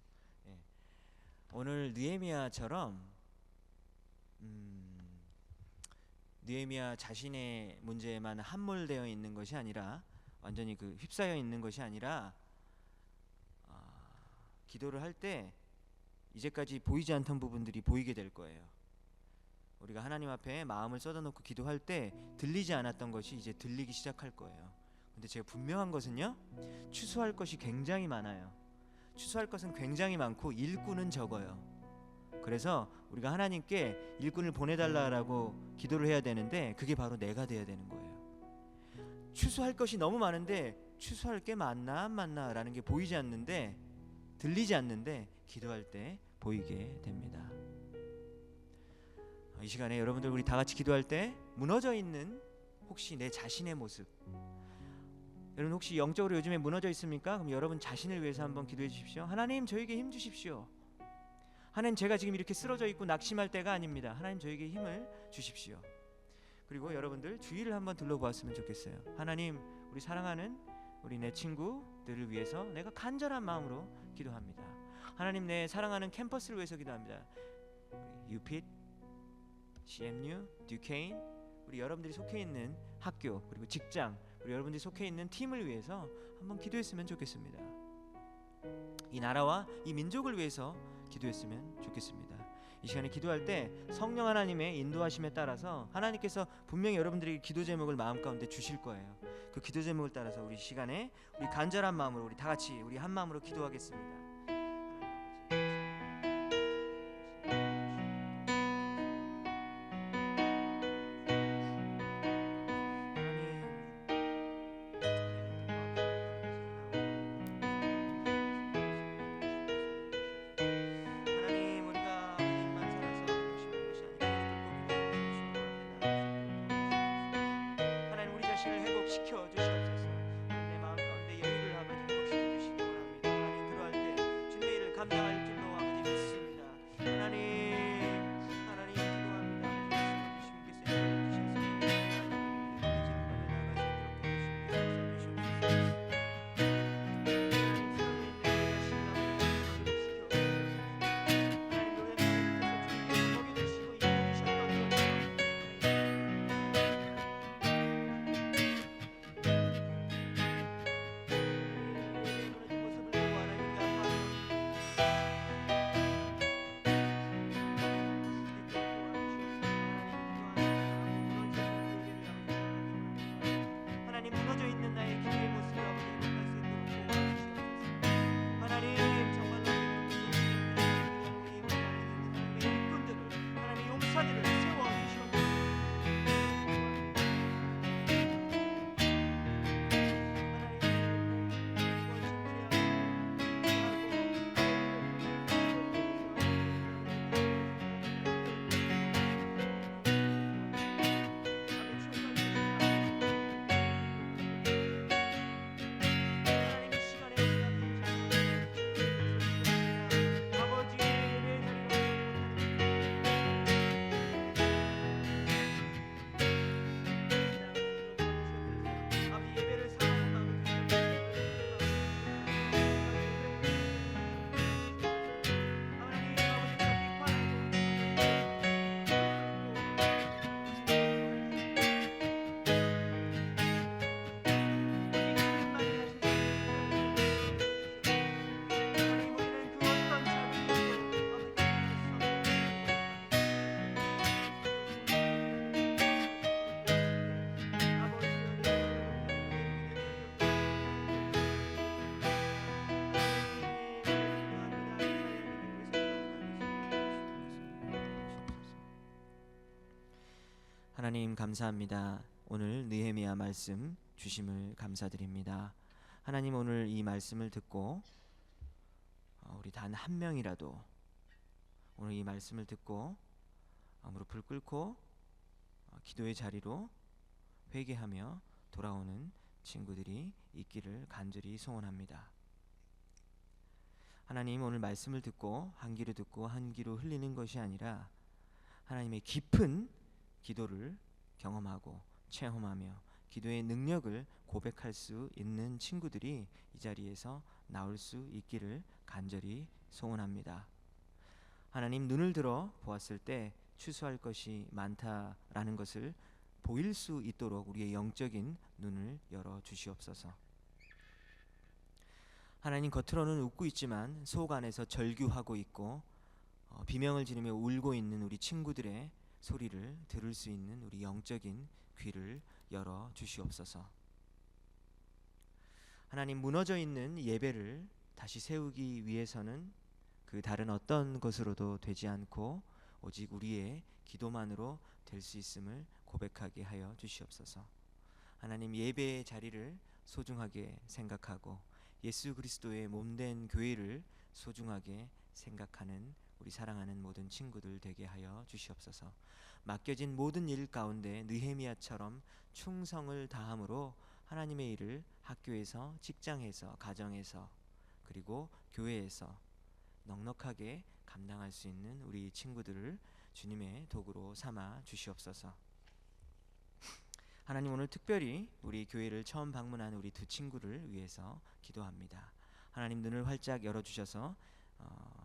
오늘 느헤미야처럼 느헤미야 자신의 문제에만 함몰되어 있는 것이 아니라 완전히 그 휩싸여 있는 것이 아니라 기도를 할 때 이제까지 보이지 않던 부분들이 보이게 될 거예요. 우리가 하나님 앞에 마음을 쏟아놓고 기도할 때 들리지 않았던 것이 이제 들리기 시작할 거예요. 근데 제가 분명한 것은요, 취소할 것이 굉장히 많아요. 취소할 것은 굉장히 많고 일꾼은 적어요. 그래서 우리가 하나님께 일꾼을 보내달라고 기도를 해야 되는데 그게 바로 내가 돼야 되는 거예요. 취소할 것이 너무 많은데 취소할 게 맞나 안 맞나 라는 게 보이지 않는데, 들리지 않는데 기도할 때 보이게 됩니다. 이 시간에 여러분들 우리 다 같이 기도할 때 무너져 있는 혹시 내 자신의 모습, 여러분 혹시 영적으로 요즘에 무너져 있습니까? 그럼 여러분 자신을 위해서 한번 기도해 주십시오. 하나님, 저에게 힘 주십시오. 하나님, 제가 지금 이렇게 쓰러져 있고 낙심할 때가 아닙니다. 하나님, 저에게 힘을 주십시오. 그리고 여러분들 주위를 한번 둘러보았으면 좋겠어요. 하나님, 우리 사랑하는 우리 내 친구들을 위해서 내가 간절한 마음으로 기도합니다. 하나님, 내 사랑하는 캠퍼스를 위해서 기도합니다. 유핏, CMU, 듀케인, 우리 여러분들이 속해 있는 학교, 그리고 직장, 우리 여러분들이 속해 있는 팀을 위해서 한번 기도했으면 좋겠습니다. 이 나라와 이 민족을 위해서 기도했으면 좋겠습니다. 이 시간에 기도할 때 성령 하나님의 인도하심에 따라서 하나님께서 분명히 여러분들에게 기도 제목을 마음 가운데 주실 거예요. 그 기도 제목을 따라서 우리 시간에 우리 간절한 마음으로 우리 다 같이 우리 한 마음으로 기도하겠습니다. 시켜 주시옵소서. 내 마음 가운데 여유를 아버지 없이 주시기 원합니다. 하나님, 그러할 때 주님의 일을 감당할 줄로 아버지 믿습니다. 하나님 기도합니다. 주님께서 무너져 있는 나의 기도의 모습을 아버지 회복할 수 있도록 도와주시옵소서. 하나님, 정말로 우리 일꾼들을, 하나님의 용사들을 세워 주시옵소서. 하나님, 감사합니다. 오늘 느헤미야 말씀 주심을 감사드립니다. 하나님, 오늘 이 말씀을 듣고 우리 단 한 명이라도 오늘 이 말씀을 듣고 무릎을 꿇고 기도의 자리로 회개하며 돌아오는 친구들이 있기를 간절히 소원합니다. 하나님, 오늘 말씀을 듣고 한 귀로 듣고 한 귀로 흘리는 것이 아니라 하나님의 깊은 기도를 경험하고 체험하며 기도의 능력을 고백할 수 있는 친구들이 이 자리에서 나올 수 있기를 간절히 소원합니다. 하나님, 눈을 들어 보았을 때 추수할 것이 많다라는 것을 보일 수 있도록 우리의 영적인 눈을 열어 주시옵소서. 하나님, 겉으로는 웃고 있지만 속 안에서 절규하고 있고 비명을 지르며 울고 있는 우리 친구들의 소리를 들을 수 있는 우리 영적인 귀를 열어 주시옵소서. 하나님, 무너져 있는 예배를 다시 세우기 위해서는 그 다른 어떤 것으로도 되지 않고 오직 우리의 기도만으로 될 수 있음을 고백하게 하여 주시옵소서. 하나님, 예배의 자리를 소중하게 생각하고 예수 그리스도의 몸된 교회를 소중하게 생각하는 우리 사랑하는 모든 친구들 되게 하여 주시옵소서. 맡겨진 모든 일 가운데 느헤미야처럼 충성을 다함으로 하나님의 일을 학교에서, 직장에서, 가정에서, 그리고 교회에서 넉넉하게 감당할 수 있는 우리 친구들을 주님의 도구로 삼아 주시옵소서. 하나님, 오늘 특별히 우리 교회를 처음 방문한 우리 두 친구를 위해서 기도합니다. 하나님, 눈을 활짝 열어주셔서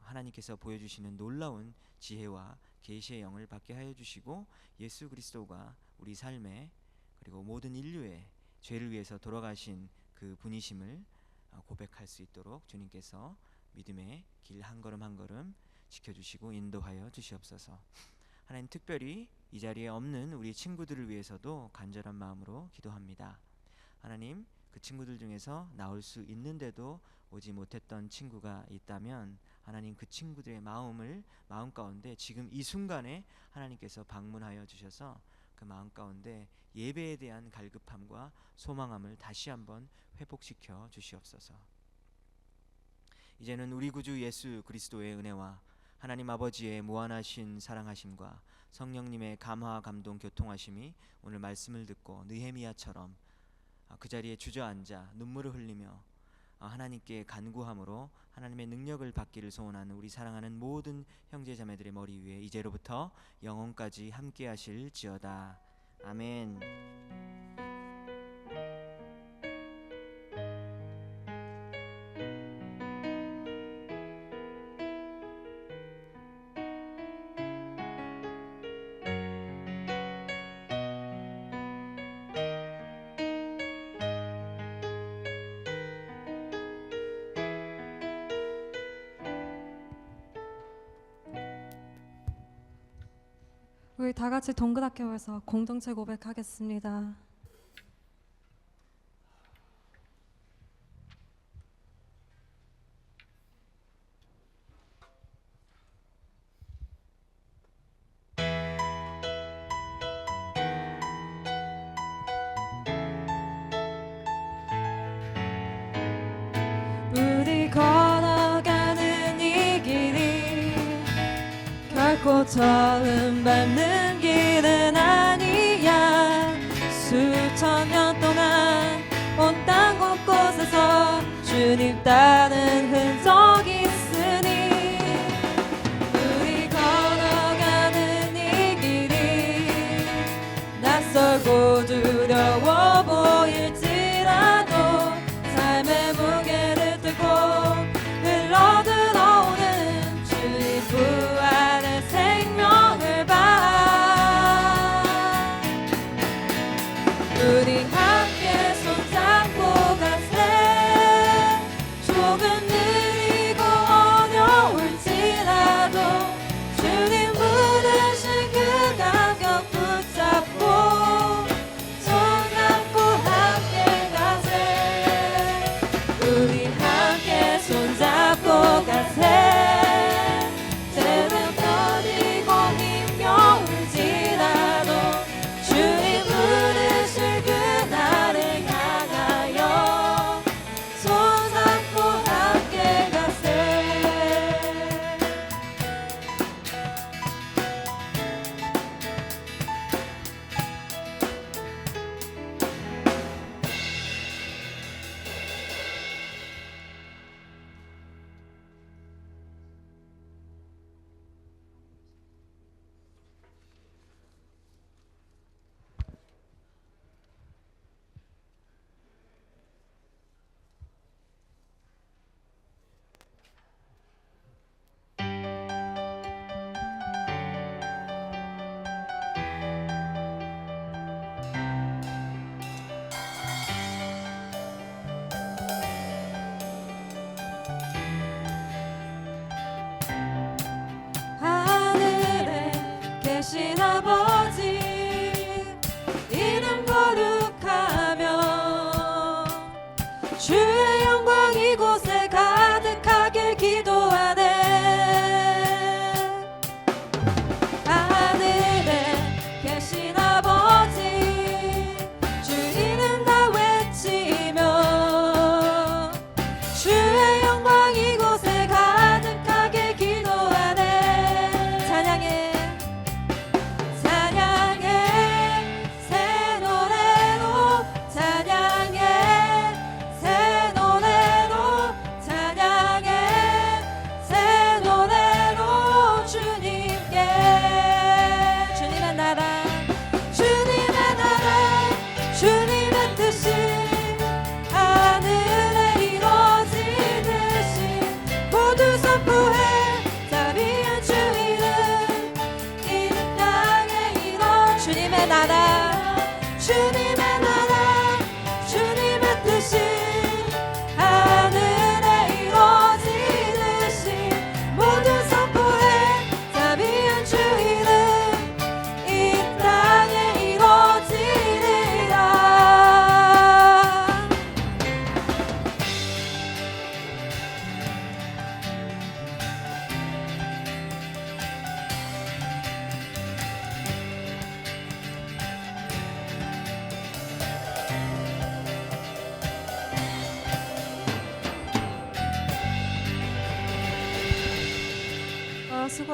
하나님께서 보여주시는 놀라운 지혜와 계시의 영을 받게 하여 주시고 예수 그리스도가 우리 삶에 그리고 모든 인류의 죄를 위해서 돌아가신 그 분이심을 고백할 수 있도록 주님께서 믿음의 길 한 걸음 한 걸음 지켜주시고 인도하여 주시옵소서. 하나님, 특별히 이 자리에 없는 우리 친구들을 위해서도 간절한 마음으로 기도합니다. 하나님, 그 친구들 중에서 나올 수 있는데도 오지 못했던 친구가 있다면 하나님, 그 친구들의 마음 가운데 지금 이 순간에 하나님께서 방문하여 주셔서 그 마음 가운데 예배에 대한 갈급함과 소망함을 다시 한번 회복시켜 주시옵소서. 이제는 우리 구주 예수 그리스도의 은혜와 하나님 아버지의 무한하신 사랑하심과 성령님의 감화 감동 교통하심이 오늘 말씀을 듣고 느헤미야처럼 그 자리에 주저앉아 눈물을 흘리며 하나님께 간구함으로 하나님의 능력을 받기를 소원하는 우리 사랑하는 모든 형제 자매들의 머리 위에 이제로부터 영원까지 함께 하실지어다. 아멘. 우리 다 같이 동그랗게 모여서 공동체 고백하겠습니다. 우리 걸어가는 이 길이 결코 처음 밟는 길은 아니야. 수천 년 동안 온 땅 곳곳에서 주님 따른 흔적이 있으니 우리 걸어가는 이 길이 낯설고 두려워 보일지라도 삶의 무게를 들고 흘러들어오는 주님 부활의 생명을 봐. 우리 함께 손잡고 가세. 조금 느린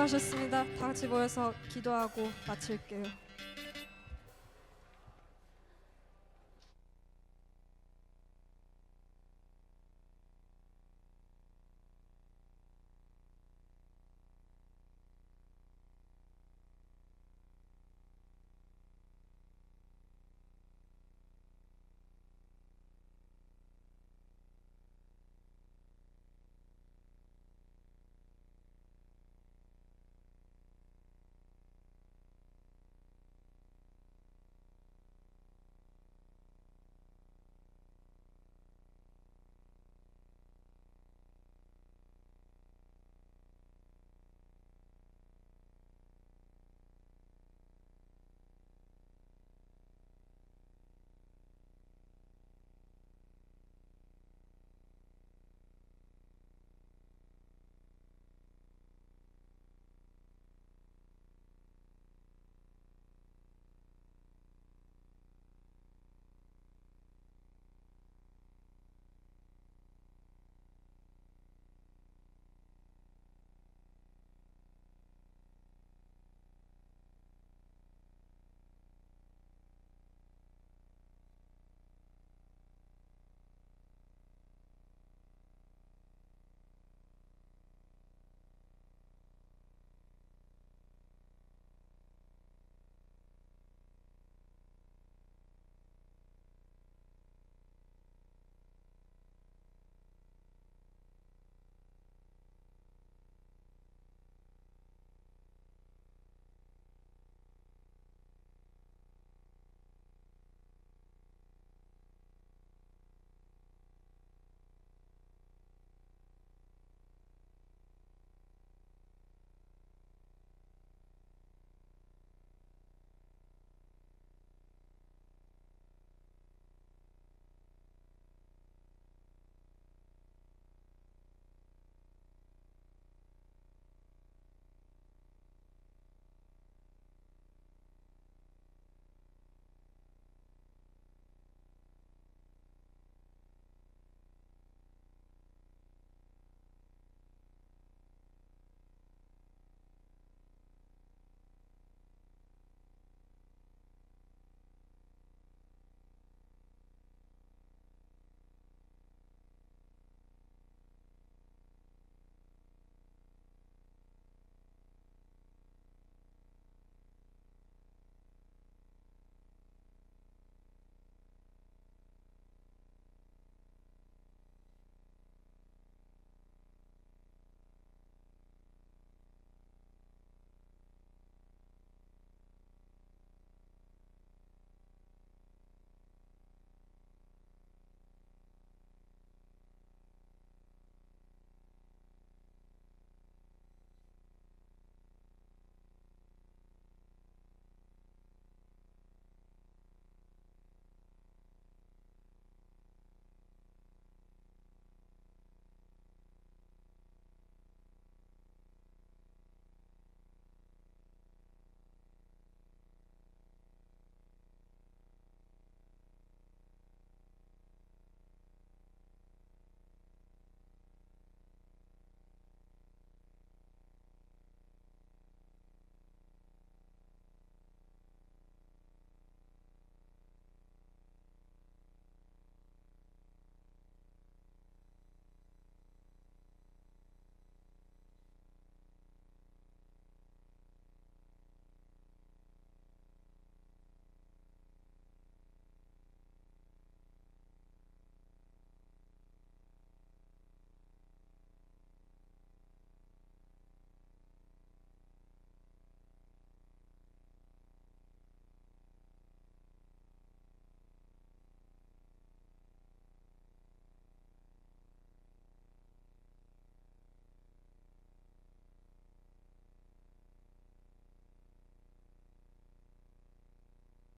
수고하셨습니다. 다 같이 모여서 기도하고 마칠게요.